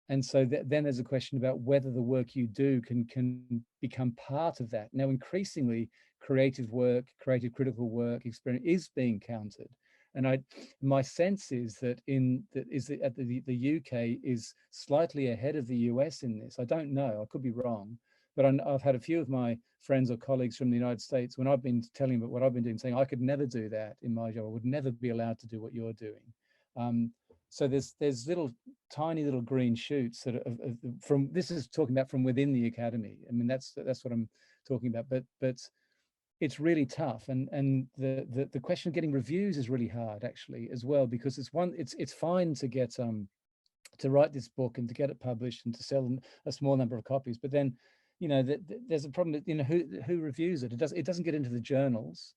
And so then there's a question about whether the work you do can become part of that. Now, increasingly, creative work, creative critical work, experience is being counted. And my sense is that the UK is slightly ahead of the US in this. I don't know, I could be wrong, but I've had a few of my friends or colleagues from the United States, when I've been telling them about what I've been doing, saying, I could never do that in my job. I would never be allowed to do what you're doing. So there's tiny little green shoots that are from, this is talking about from within the academy. I mean, that's what I'm talking about, but it's really tough. And the question of getting reviews is really hard, actually, as well, because it's fine to get to write this book and to get it published and to sell a small number of copies, but then there's a problem that, who reviews it. It doesn't get into the journals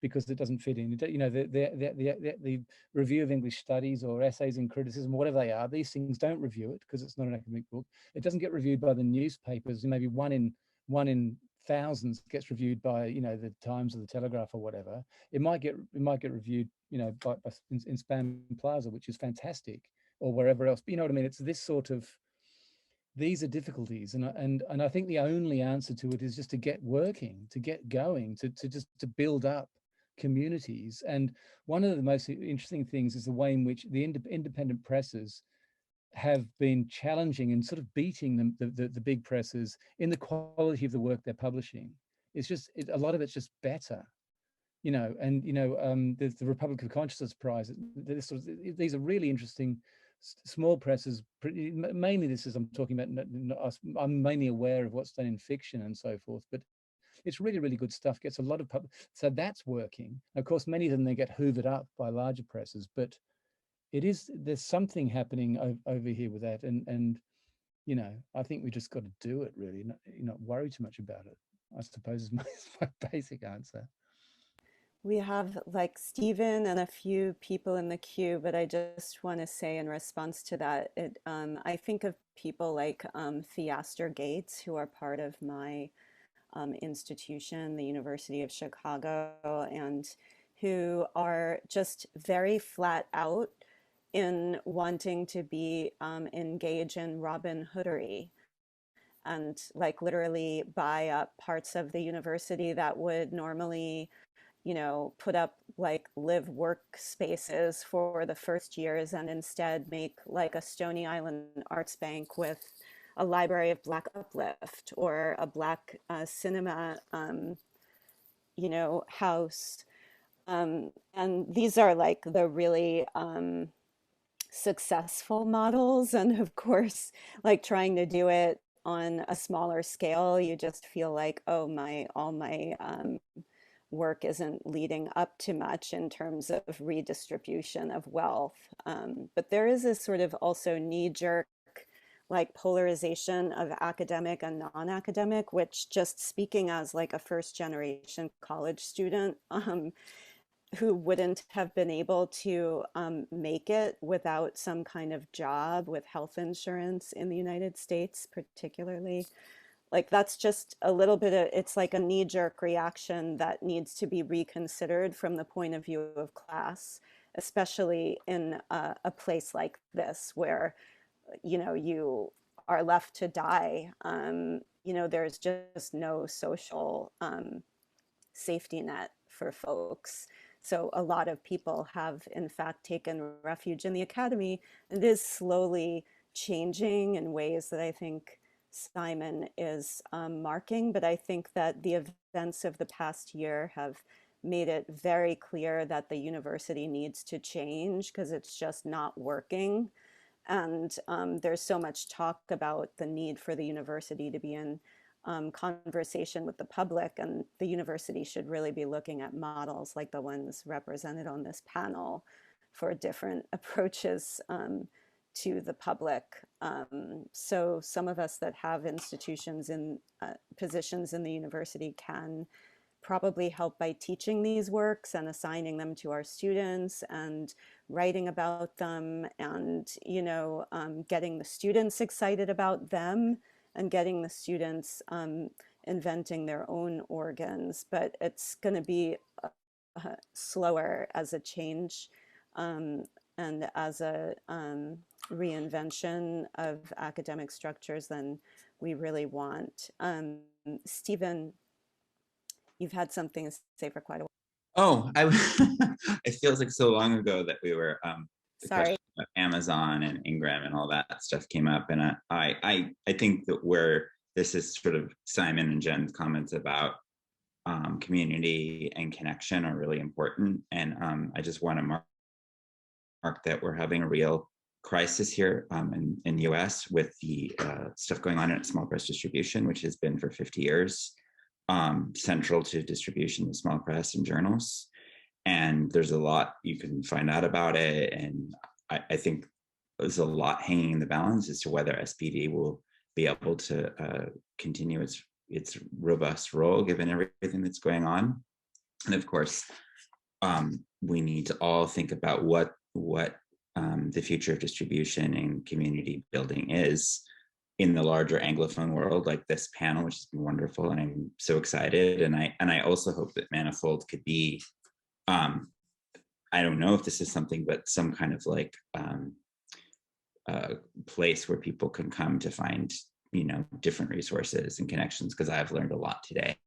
because it doesn't fit in. The review of English studies or essays in criticism, whatever they are, these things don't review it because it's not an academic book. It doesn't get reviewed by the newspapers. Maybe one in thousands gets reviewed by the Times or the Telegraph or whatever. It might get reviewed in Spam Plaza, which is fantastic, or wherever else. But you know what I mean? It's this sort of, these are difficulties, and I think the only answer to it is just to get working, to get going, to build up communities. And one of the most interesting things is the way in which the independent presses have been challenging and sort of beating them, the big presses, in the quality of the work they're publishing. It's just a lot of it's just better, and the Republic of Consciousness Prize. These are really interesting small presses. Mainly, I'm talking about. I'm mainly aware of what's done in fiction and so forth, but it's really, really good stuff, gets a lot of so that's working. Of course, many of them, they get hoovered up by larger presses, but there's something happening over here with that. And you know, I think we just got to do it, really, not worry too much about it, I suppose is my basic answer. We have like Stephen and a few people in the queue, but I just want to say in response to that, I think of people like Theaster Gates, who are part of my institution, the University of Chicago, and who are just very flat out in wanting to be engaged in Robin Hoodery, and like literally buy up parts of the university that would normally, you know, put up like live work spaces for the first years, and instead make like a Stony Island Arts Bank with a library of Black uplift or a Black cinema, you know, house. And these are like the really successful models. And of course, like trying to do it on a smaller scale, you just feel like, oh, all my work isn't leading up to much in terms of redistribution of wealth. But there is this sort of also knee-jerk like polarization of academic and non-academic, which, just speaking as like a first generation college student who wouldn't have been able to make it without some kind of job with health insurance in the United States, particularly, like that's just a little bit of, it's like a knee-jerk reaction that needs to be reconsidered from the point of view of class, especially in a place like this where, you know, you are left to die. You know, there's just no social safety net for folks. So a lot of people have in fact taken refuge in the academy, and it is slowly changing in ways that I think Simon is marking, but I think that the events of the past year have made it very clear that the university needs to change because it's just not working. And there's so much talk about the need for the university to be in conversation with the public, and the university should really be looking at models like the ones represented on this panel for different approaches to the public. So some of us that have institutions in positions in the university can probably help by teaching these works and assigning them to our students and writing about them, and, you know, getting the students excited about them and getting the students inventing their own organs. But it's going to be slower as a change and as a reinvention of academic structures than we really want. Stephen, you've had something to say for quite a while. Oh, it feels like so long ago that we were, the Sorry. question of Amazon and Ingram and all that stuff came up. And I think that where this is sort of Simon and Jen's comments about community and connection are really important. And I just want to mark that we're having a real crisis here in the US with the stuff going on at small press distribution, which has been for 50 years. Central to distribution of small press and journals. And there's a lot you can find out about it. And I think there's a lot hanging in the balance as to whether SPD will be able to continue its robust role given everything that's going on. And of course, we need to all think about what the future of distribution and community building is in the larger Anglophone world, like this panel, which has been wonderful, and I'm so excited. And I also hope that Manifold could be, I don't know if this is something, but some kind of like place where people can come to find, you know, different resources and connections, because I've learned a lot today.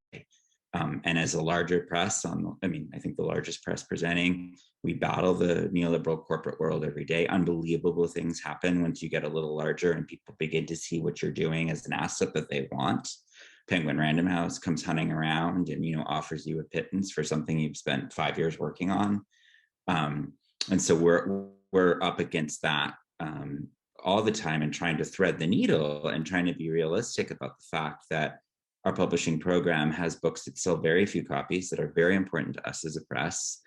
And as a larger press, I think the largest press presenting, we battle the neoliberal corporate world every day. Unbelievable things happen once you get a little larger and people begin to see what you're doing as an asset that they want. Penguin Random House comes hunting around and, you know, offers you a pittance for something you've spent 5 years working on. And so we're up against that all the time, and trying to thread the needle and trying to be realistic about the fact that our publishing program has books that sell very few copies that are very important to us as a press.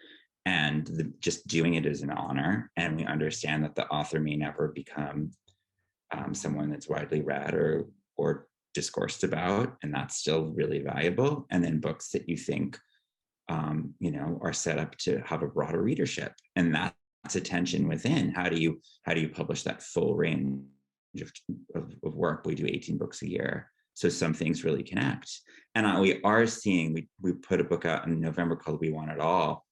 And just doing it is an honor. And we understand that the author may never become someone that's widely read or discoursed about, and that's still really valuable. And then books that you think, you know, are set up to have a broader readership, and that's a tension within. How do you publish that full range of work? We do 18 books a year, so some things really connect. And we are seeing, we put a book out in November called We Want It All,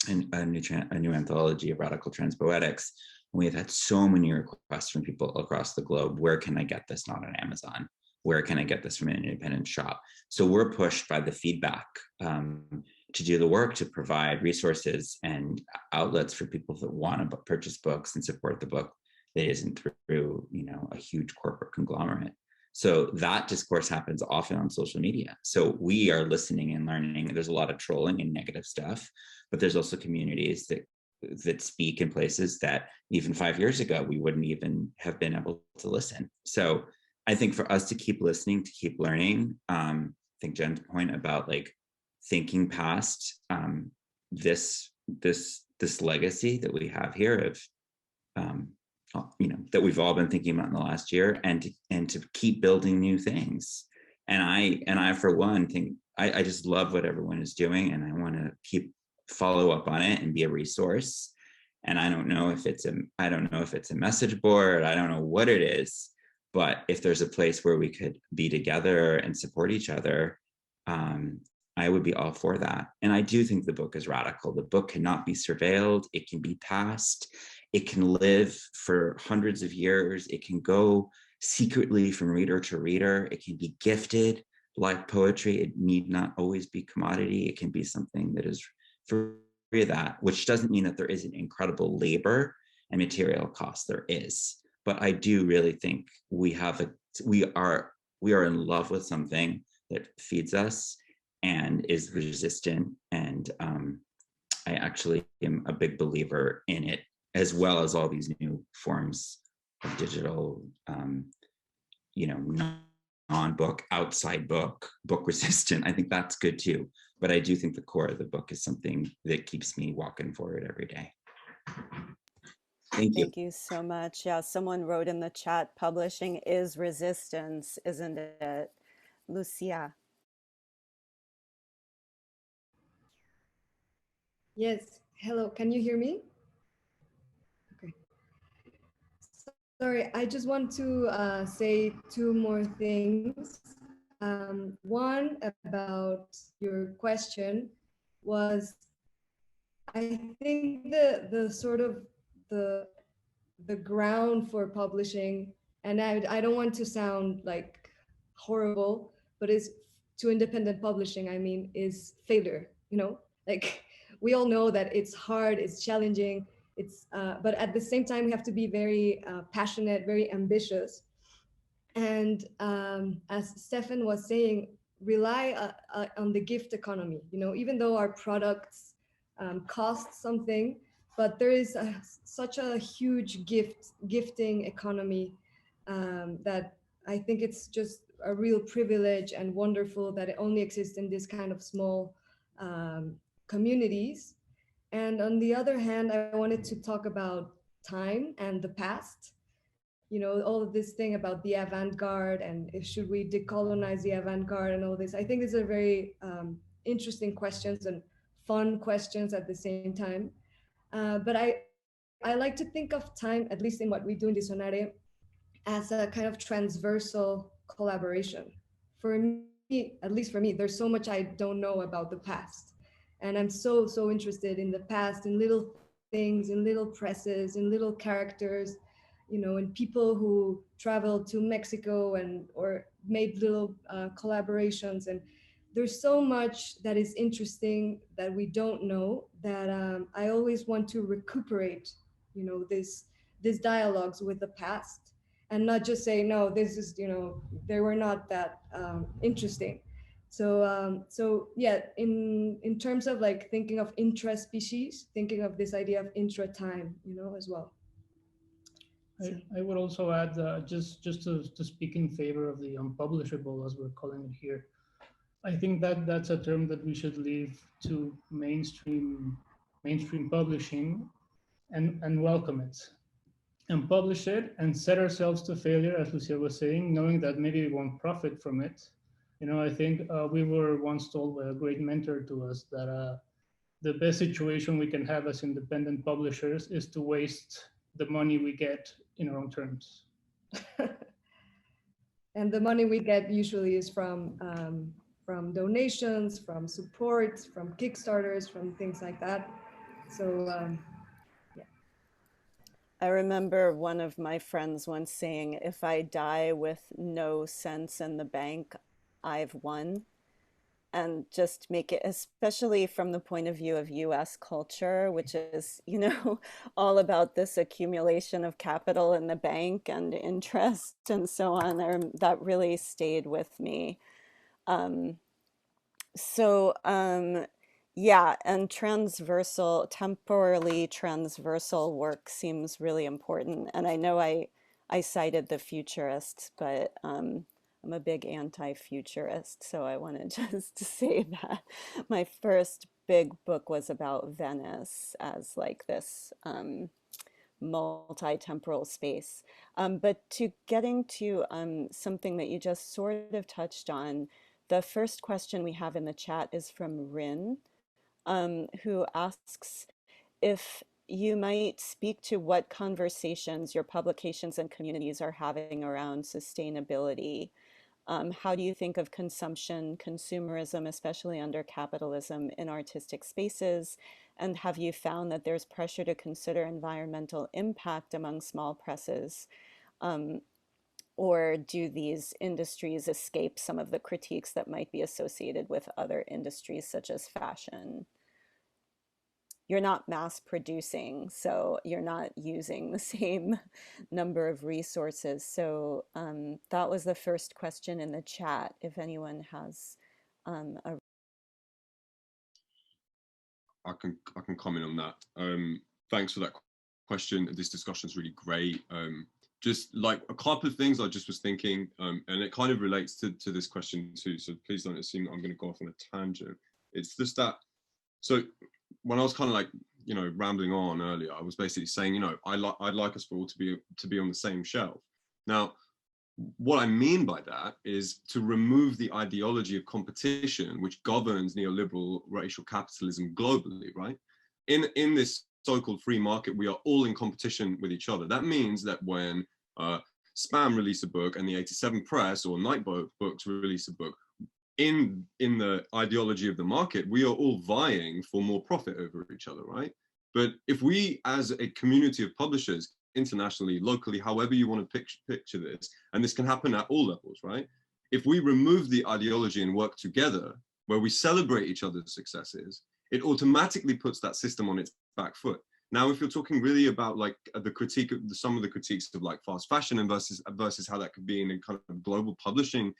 and a new anthology of radical transpoetics. We have had so many requests from people across the globe. Where can I get this? Not on Amazon. Where can I get this from an independent shop? So we're pushed by the feedback to do the work, to provide resources and outlets for people that want to purchase books and support the book that isn't through, you know, a huge corporate conglomerate. So that discourse happens often on social media. So we are listening and learning. There's a lot of trolling and negative stuff, but there's also communities that speak in places that even 5 years ago, we wouldn't even have been able to listen. So I think for us to keep listening, to keep learning, I think Jen's point about like thinking past this legacy that we have here of, you know, that we've all been thinking about in the last year, and to keep building new things. And I for one think I just love what everyone is doing, and I want to keep follow up on it and be a resource. And I don't know if it's a message board, I don't know what it is, but if there's a place where we could be together and support each other, I would be all for that. And I do think the book is radical. The book cannot be surveilled. It can be passed. It can live for hundreds of years. It can go secretly from reader to reader. It can be gifted like poetry. It need not always be commodity. It can be something that is free of that, which doesn't mean that there isn't incredible labor and material cost. There is. But I do really think we are in love with something that feeds us and is resistant. And I actually am a big believer in it, as well as all these new forms of digital, you know, non-book, outside book resistant. I think that's good too. But I do think the core of the book is something that keeps me walking forward every day. Thank you. Thank you so much. Yeah, someone wrote in the chat, publishing is resistance, isn't it? Lucia. Yes. Hello. Can you hear me? Okay. Sorry, I just want to say two more things. One about your question was, I think the sort of the ground for publishing, and I don't want to sound like horrible, but is to independent publishing, I mean, is failure, you know, like we all know that it's hard, it's challenging, but at the same time, we have to be very passionate, very ambitious. And as Stefan was saying, rely on the gift economy, you know, even though our products cost something, but there is such a huge gifting economy that I think it's just a real privilege and wonderful that it only exists in this kind of small communities. And on the other hand, I wanted to talk about time and the past. You know, all of this thing about the avant-garde and should we decolonize the avant-garde and all this. I think these are very interesting questions and fun questions at the same time. But I like to think of time, at least in what we do in diSonare, as a kind of transversal collaboration. For me, at least for me, there's so much I don't know about the past. And I'm so interested in the past, in little things, in little presses, in little characters, you know, and people who traveled to Mexico or made little collaborations. And there's so much that is interesting that we don't know, that I always want to recuperate, you know, these dialogues with the past, and not just say, no, this is, you know, they were not that interesting. So yeah, in terms of like thinking of intra-species, thinking of this idea of intra-time, you know, as well. I would also add, just to speak in favor of the unpublishable, as we're calling it here. I think that that's a term that we should leave to mainstream publishing and welcome it and publish it and set ourselves to failure, as Lucia was saying, knowing that maybe we won't profit from it. You know, I think we were once told by a great mentor to us that the best situation we can have as independent publishers is to waste the money we get in our own terms. And the money we get usually is from donations, from support, from Kickstarters, from things like that. So yeah. I remember one of my friends once saying, if I die with no cents in the bank, I've won. And just make it, especially from the point of view of US culture, which is, you know, all about this accumulation of capital in the bank and interest and so on. That really stayed with me. Yeah, and temporally transversal work seems really important. And I know I cited the futurists, but I'm a big anti-futurist, so I wanted just to say that my first big book was about Venice as like this multi-temporal space. But to getting to something that you just sort of touched on, the first question we have in the chat is from Rin, who asks if you might speak to what conversations your publications and communities are having around sustainability. How do you think of consumption, consumerism, especially under capitalism, in artistic spaces? And have you found that there's pressure to consider environmental impact among small presses? Or do these industries escape some of the critiques that might be associated with other industries, such as fashion? You're not mass producing, so you're not using the same number of resources. So that was the first question in the chat. If anyone has a... I can comment on that. Thanks for that question. This discussion is really great. Just like a couple of things I just was thinking, and it kind of relates to this question too. So please don't assume that I'm going to go off on a tangent. It's just that. So when I was kind of like, you know, rambling on earlier, I was basically saying, you know, I'd like us all to be on the same shelf. Now, what I mean by that is to remove the ideology of competition, which governs neoliberal racial capitalism globally, right? In this so-called free market, we are all in competition with each other. That means that when Spam release a book and the 87 Press or Nightboat Books release a book, in the ideology of the market, we are all vying for more profit over each other, right? But if we, as a community of publishers, internationally, locally, however you want to picture this, and this can happen at all levels, right? If we remove the ideology and work together, where we celebrate each other's successes, it automatically puts that system on its back foot. Now, if you're talking really about like the critique of some of the critiques of like fast fashion and versus how that could be in a kind of global publishing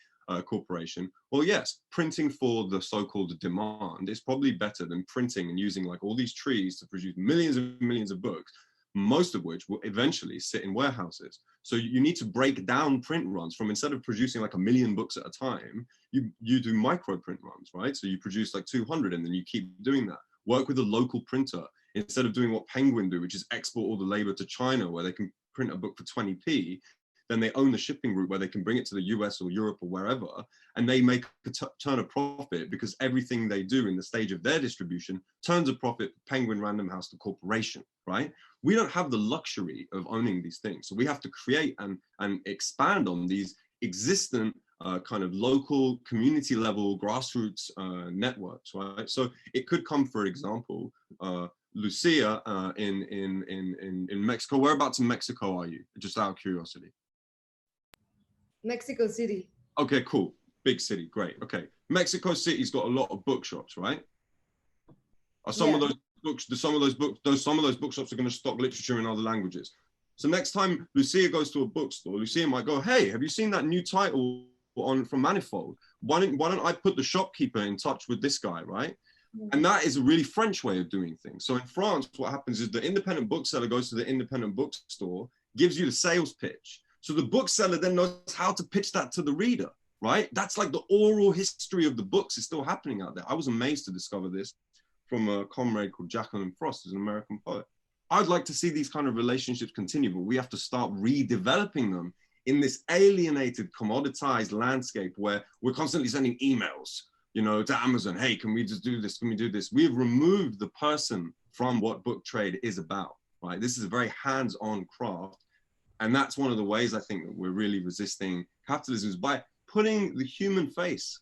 corporation, well, yes, printing for the so-called demand is probably better than printing and using like all these trees to produce millions and millions of books, most of which will eventually sit in warehouses. So you need to break down print runs from, instead of producing like 1 million books at a time, you do micro print runs, right? So you produce like 200 and then you keep doing that. Work with a local printer instead of doing what Penguin do, which is export all the labor to China where they can print a book for 20p. Then they own the shipping route where they can bring it to the US or Europe or wherever, and they make turn a profit because everything they do in the stage of their distribution turns a profit for Penguin, Random House, the corporation, right? We don't have the luxury of owning these things. So we have to create and expand on these existent kind of local community level grassroots networks, right? So it could come, for example, Lucia in Mexico. Whereabouts in Mexico are you? Just out of curiosity. Mexico City. Okay, cool. Big city, great. Okay, Mexico City's got a lot of bookshops, right? Are some of those books? Some of those bookshops are going to stock literature in other languages. So next time Lucia goes to a bookstore, Lucia might go, "Hey, have you seen that new title from Manifold? Why don't I put the shopkeeper in touch with this guy, right?" And that is a really French way of doing things. So in France, what happens is the independent bookseller goes to the independent bookstore, gives you the sales pitch. So the bookseller then knows how to pitch that to the reader, right? That's like the oral history of the books is still happening out there. I was amazed to discover this from a comrade called Jacqueline Frost, who's an American poet. I'd like to see these kind of relationships continue, but we have to start redeveloping them in this alienated, commoditized landscape where we're constantly sending emails, you know, to Amazon. Hey, can we just do this? Can we do this? We've removed the person from what book trade is about, right? This is a very hands-on craft. And that's one of the ways I think that we're really resisting capitalism, is by putting the human face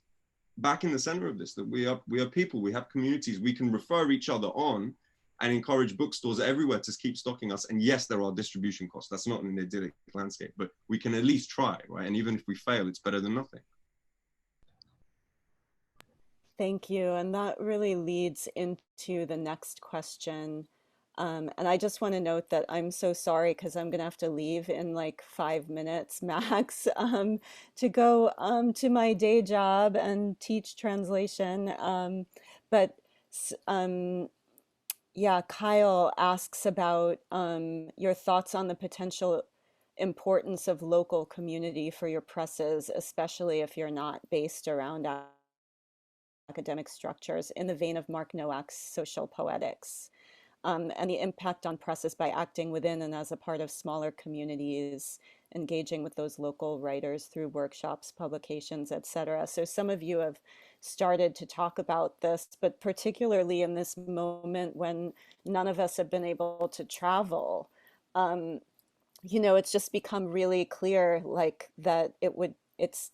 back in the center of this, that we are people, we have communities, we can refer each other on and encourage bookstores everywhere to keep stocking us. And yes, there are distribution costs. That's not an idyllic landscape, but we can at least try, right? And even if we fail, it's better than nothing. Thank you. And that really leads into the next question. And I just want to note that I'm so sorry because I'm going to have to leave in like 5 minutes max to go to my day job and teach translation. Yeah, Kyle asks about your thoughts on the potential importance of local community for your presses, especially if you're not based around academic structures, in the vein of Mark Nowak's social poetics. And the impact on presses by acting within and as a part of smaller communities, engaging with those local writers through workshops, publications, etc. So some of you have started to talk about this, but particularly in this moment when none of us have been able to travel, you know, it's just become really clear, like that it's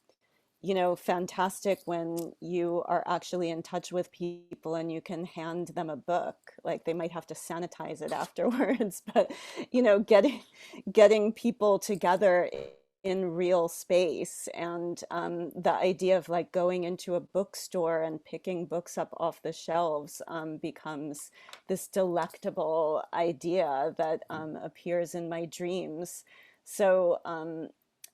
you know, fantastic when you are actually in touch with people and you can hand them a book. Like they might have to sanitize it afterwards, but you know, getting people together in real space, and the idea of like going into a bookstore and picking books up off the shelves becomes this delectable idea that appears in my dreams. So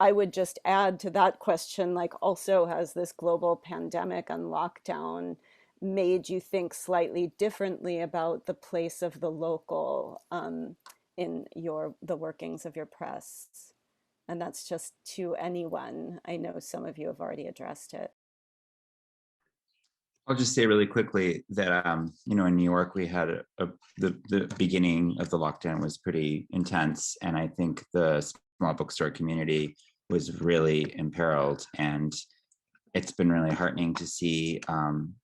I would just add to that question, like, also has this global pandemic and lockdown made you think slightly differently about the place of the local in the workings of your press? And that's just to anyone. I know some of you have already addressed it. I'll just say really quickly that, you know, in New York, we had the beginning of the lockdown was pretty intense. And I think the small bookstore community was really imperiled, and it's been really heartening to see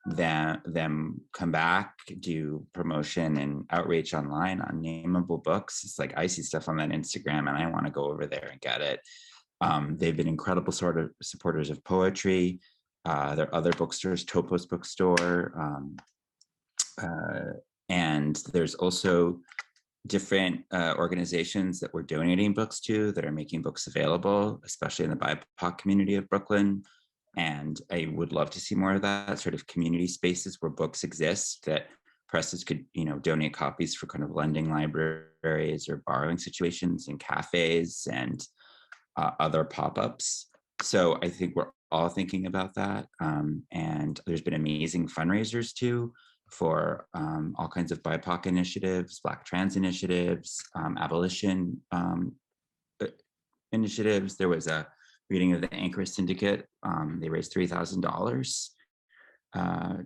them come back, do promotion and outreach online on nameable books. It's like I see stuff on that Instagram and I want to go over there and get it. They've been incredible sort of supporters of poetry. There are other bookstores, Topos bookstore, and there's also different organizations that we're donating books to that are making books available, especially in the BIPOC community of Brooklyn. And I would love to see more of that sort of community spaces where books exist, that presses could, you know, donate copies for kind of lending libraries or borrowing situations in cafes and other pop-ups. So I think we're all thinking about that. And there's been amazing fundraisers too, for all kinds of BIPOC initiatives, Black trans initiatives, abolition initiatives. There was a reading of the Anchor Syndicate. They raised $3,000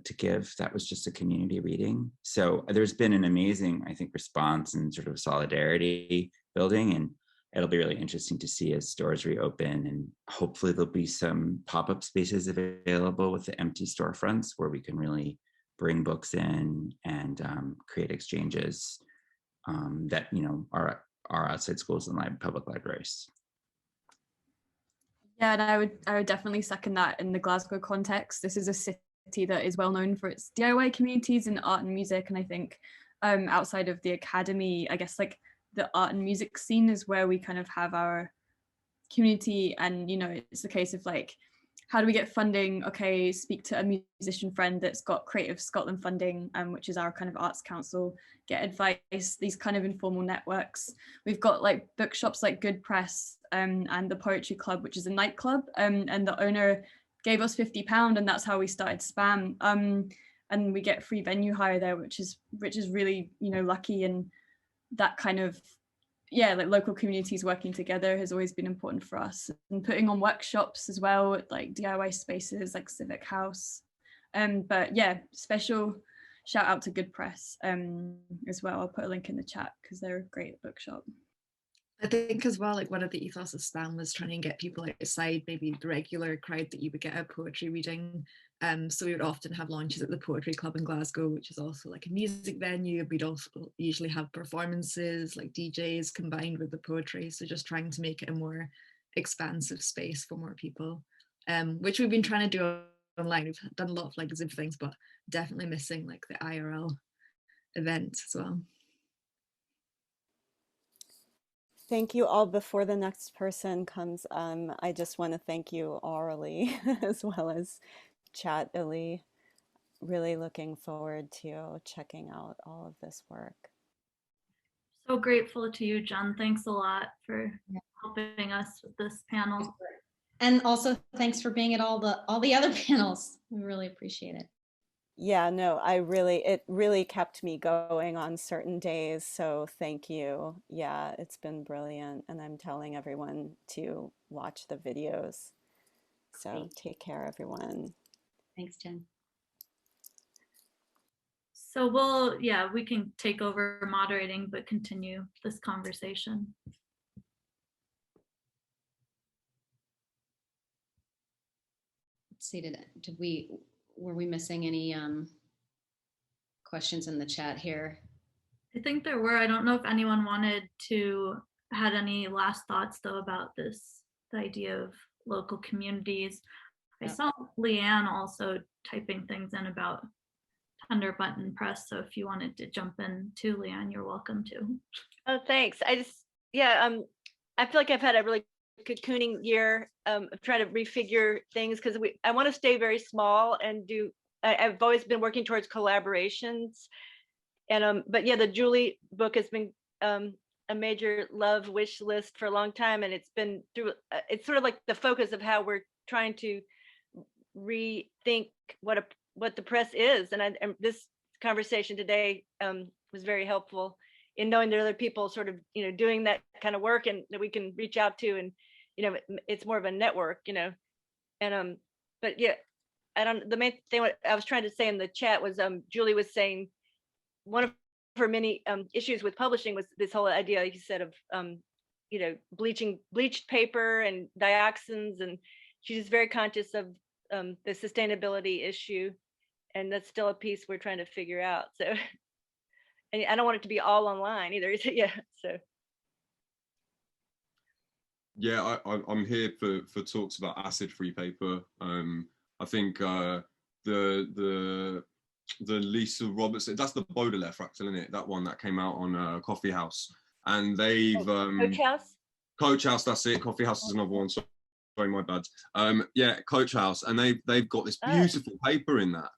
to give. That was just a community reading. So there's been an amazing, I think, response and sort of solidarity building. And it'll be really interesting to see as stores reopen, and hopefully there'll be some pop-up spaces available with the empty storefronts where we can really bring books in and create exchanges that, you know, are outside schools and public libraries. Yeah, and I would definitely second that. In the Glasgow context, this is a city that is well known for its DIY communities in art and music, and I think outside of the academy, I guess like the art and music scene is where we kind of have our community. And you know, it's a case of like, how do we get funding? Okay, speak to a musician friend that's got Creative Scotland funding, which is our kind of arts council, get advice, these kind of informal networks. We've got like bookshops like Good Press and the Poetry Club, which is a nightclub, and the owner gave us £50 and that's how we started Spam. And we get free venue hire there, which is really, you know, lucky. And that kind of yeah, like local communities working together has always been important for us, and putting on workshops as well at like DIY spaces like Civic House. But yeah, special shout out to Good Press as well. I'll put a link in the chat because they're a great bookshop. I think as well, like one of the ethos of STAM was trying to get people outside maybe the regular crowd that you would get at poetry reading. So we would often have launches at the Poetry Club in Glasgow, which is also like a music venue. We'd also usually have performances like DJs combined with the poetry. So just trying to make it a more expansive space for more people, which we've been trying to do online. We've done a lot of like Zoom things, but definitely missing like the IRL event as well. Thank you all. Before the next person comes, I just want to thank you orally as well as chatily. Really looking forward to checking out all of this work. So grateful to you, Jen. Thanks a lot for helping us with this panel. And also thanks for being at all the other panels. We really appreciate it. Yeah, no, it really kept me going on certain days. So thank you. Yeah, it's been brilliant. And I'm telling everyone to watch the videos. So take care, everyone. Thanks, Jen. So we can take over moderating, but continue this conversation. Let's see, were we missing any questions in the chat here? I think there were. I don't know if anyone had any last thoughts though about the idea of local communities. I saw Leanne also typing things in about Tender Button Press. So if you wanted to jump in too, Leanne, you're welcome to. Oh, thanks. I feel like I've had a really cocooning year of trying to refigure things because I want to stay very small and I've always been working towards collaborations, and but yeah, the Julie book has been a major love wish list for a long time, and it's been through. It's sort of like the focus of how we're trying to rethink what the press is, and this conversation today was very helpful in knowing there are other people sort of doing that kind of work and that we can reach out to, and it's more of a network, and but yeah, the main thing what I was trying to say in the chat was Julie was saying one of her many issues with publishing was this whole idea, like you said, of bleached paper and dioxins, and she's just very conscious of the sustainability issue, and that's still a piece we're trying to figure out. So, and I don't want it to be all online either. Yeah. So. Yeah, I'm here for talks about acid-free paper. I think the Lisa Robertson, that's the Baudelaire fractal, isn't it? That one that came out on Coffee House, and they've Coach House. Coach House, that's it. Coffee House is another one. Sorry, my bad. Yeah, Coach House, and they've got this beautiful paper in that.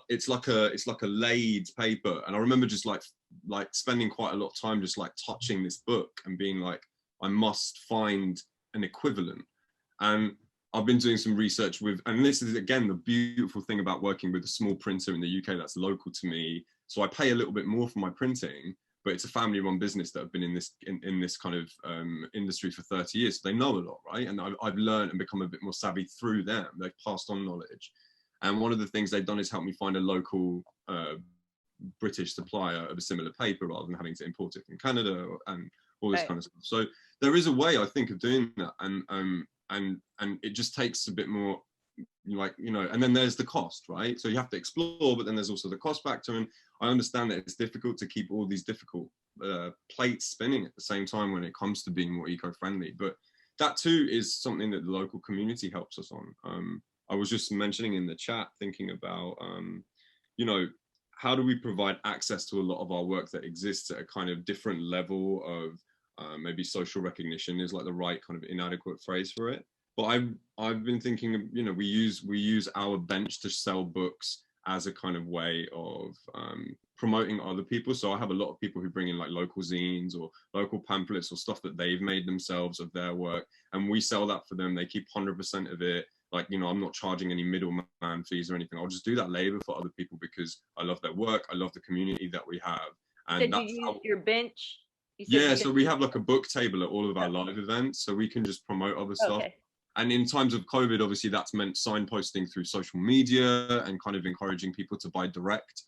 It's like a laid paper, and I remember just like spending quite a lot of time just like touching this book and being like, I must find an equivalent. And I've been doing some research with, and this is again the beautiful thing about working with a small printer in the UK that's local to me. So I pay a little bit more for my printing, but it's a family-run business that have been in this kind of industry for 30 years. So they know a lot, right? And I've learned and become a bit more savvy through them. They've passed on knowledge. And one of the things they've done is help me find a local British supplier of a similar paper rather than having to import it from Canada and all this kind of stuff. So there is a way, I think, of doing that, and it just takes a bit more, and then there's the cost, right? So you have to explore, but then there's also the cost factor, and I understand that it's difficult to keep all these difficult plates spinning at the same time when it comes to being more eco-friendly, but that too is something that the local community helps us on. I was just mentioning in the chat, thinking about, how do we provide access to a lot of our work that exists at a kind of different level of maybe social recognition is like the right kind of inadequate phrase for it. But I've been thinking of, we use our bench to sell books as a kind of way of promoting other people. So I have a lot of people who bring in like local zines or local pamphlets or stuff that they've made themselves of their work, and we sell that for them. They keep 100% of it. Like, I'm not charging any middleman fees or anything. I'll just do that labor for other people because I love their work. I love the community that we have. And Did you use your bench? Yeah, so we have like a book table at all of our live events, so we can just promote other stuff. Okay. And in times of COVID, obviously that's meant signposting through social media and kind of encouraging people to buy direct.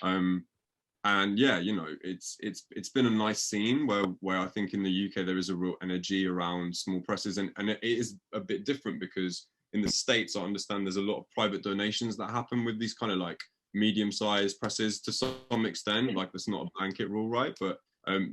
And yeah, you know, it's been a nice scene where I think in the UK there is a real energy around small presses, and it is a bit different because in the States I understand there's a lot of private donations that happen with these kind of like medium-sized presses to some extent. Like there's not a blanket rule, right? But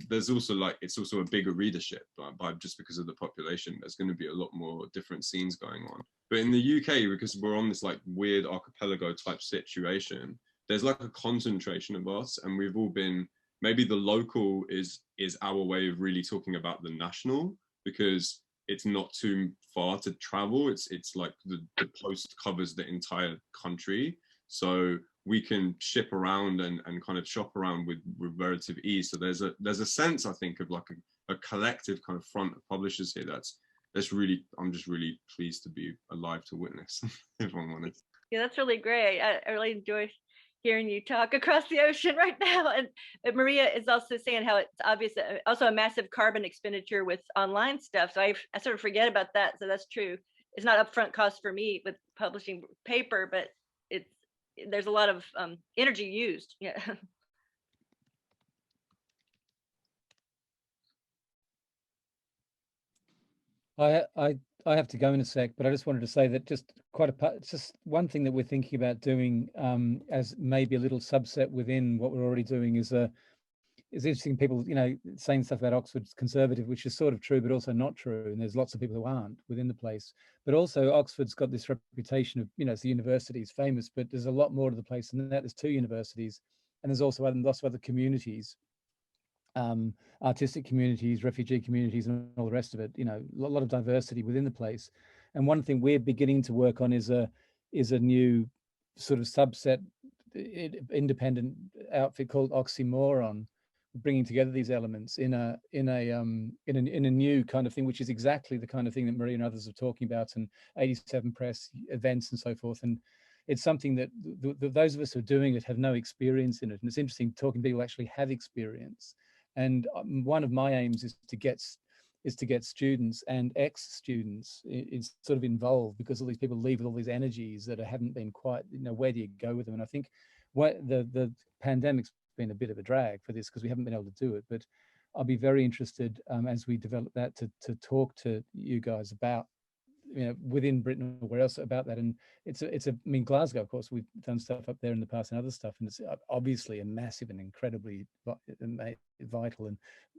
there's also like, it's also a bigger readership, but just because of the population, there's going to be a lot more different scenes going on. But in the UK, because we're on this like weird archipelago type situation, there's like a concentration of us, and we've all been, maybe the local is our way of really talking about the national, because it's not too far to travel. It's like the post covers the entire country. So we can ship around and kind of shop around with relative ease. So there's a sense, I think, of like a collective kind of front of publishers here. That's really, I'm just really pleased to be alive to witness, if I'm honest. Yeah, that's really great. I really enjoy hearing you talk across the ocean right now. And Maria is also saying how it's obvious, also a massive carbon expenditure with online stuff. So I sort of forget about that. So that's true. It's not upfront cost for me with publishing paper, but there's a lot of energy used. Yeah. I have to go in a sec, but I just wanted to say that just just one thing that we're thinking about doing as maybe a little subset within what we're already doing is interesting. People, you know, saying stuff about Oxford's conservative, which is sort of true, but also not true. And there's lots of people who aren't within the place. But also Oxford's got this reputation of, you know, it's the university is famous, but there's a lot more to the place than that. There's 2 universities, and there's also lots of other communities, artistic communities, refugee communities, and all the rest of it. You know, a lot of diversity within the place. And one thing we're beginning to work on is a new sort of subset, independent outfit called Oxymoron, bringing together these elements in a new kind of thing, which is exactly the kind of thing that Maria and others are talking about, and 87 Press events and so forth. And it's something that those of us who are doing it have no experience in it. And it's interesting talking to people who actually have experience. And one of my aims is to get students and ex-students is sort of involved, because all these people leave with all these energies that haven't been quite, you know, where do you go with them? And I think what the pandemic's been a bit of a drag for this, because we haven't been able to do it. But I'll be very interested as we develop that to talk to you guys about, you know, within Britain or where else about that. And I mean, Glasgow, of course, we've done stuff up there in the past and other stuff, and it's obviously a massive and incredibly vital and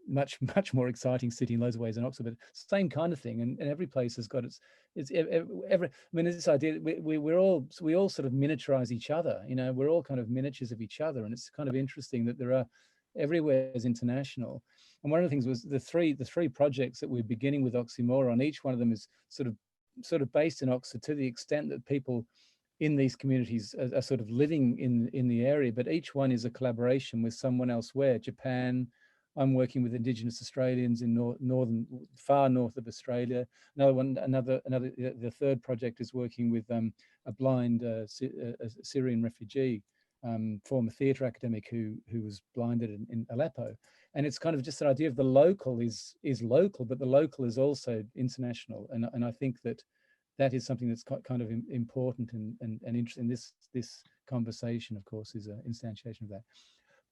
much more exciting city in loads of ways than Oxford, but same kind of thing. And every place has got I mean, this idea we all sort of miniaturize each other. You know, we're all kind of miniatures of each other, and it's kind of interesting that there are everywhere is international. And one of the things was the three projects that we're beginning with Oxymoron. Each one of them is sort of based in Oxford, to the extent that people in these communities are sort of living in the area, but each one is a collaboration with someone elsewhere. Japan, I'm working with Indigenous Australians in far north of Australia. The third project is working with a blind Syrian refugee, former theatre academic who was blinded in Aleppo. And it's kind of just the idea of the local is local, but the local is also international. And I think that is something that's kind of important and interesting. This conversation, of course, is an instantiation of that.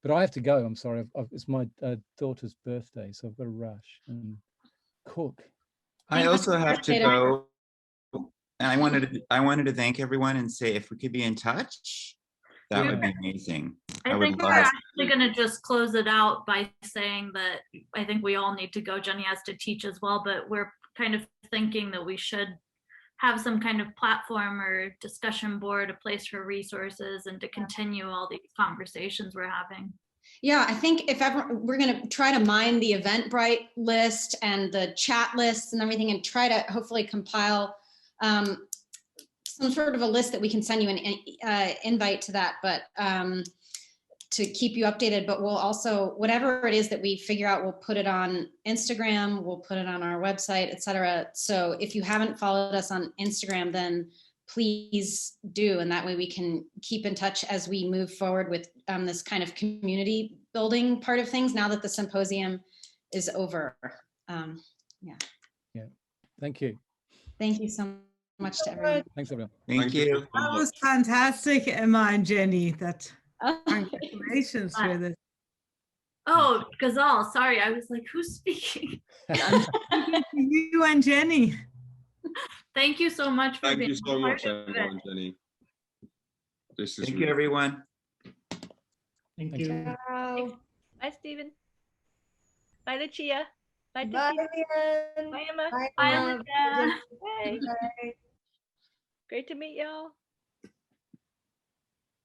But I have to go. I'm sorry. It's my daughter's birthday, so I've got to rush and cook. I also have to go. And I wanted to thank everyone and say if we could be in touch, that would be amazing. I think we're actually going to just close it out by saying that I think we all need to go. Jenny has to teach as well, but we're kind of thinking that we should have some kind of platform or discussion board, a place for resources, and to continue all these conversations we're having. Yeah, I think if ever we're going to try to mine the Eventbrite list and the chat lists and everything, and try to hopefully compile some sort of a list that we can send you an invite to that, but to keep you updated. But we'll also, whatever it is that we figure out, we'll put it on Instagram, we'll put it on our website, etc. So if you haven't followed us on Instagram, then please do. And that way we can keep in touch as we move forward with this kind of community building part of things, now that the symposium is over. Yeah. Yeah. Thank you. Thank you so much to everyone. Thanks, everyone. Thank you. That was fantastic, Emma and Jenny. Congratulations for this. Oh, Ghazal, sorry, I was like, who's speaking? You and Jenny. Thank you so much for Thank being you so part much, of Emma it. and Jenny. This is Thank really you, everyone. Thank you. Ciao. Bye, Stephen. Bye, Lucia. Bye, Bye, Tiffany. Ian. Bye, Emma. Bye, Bye, Emma. Lucia. Bye. Bye. Great to meet y'all.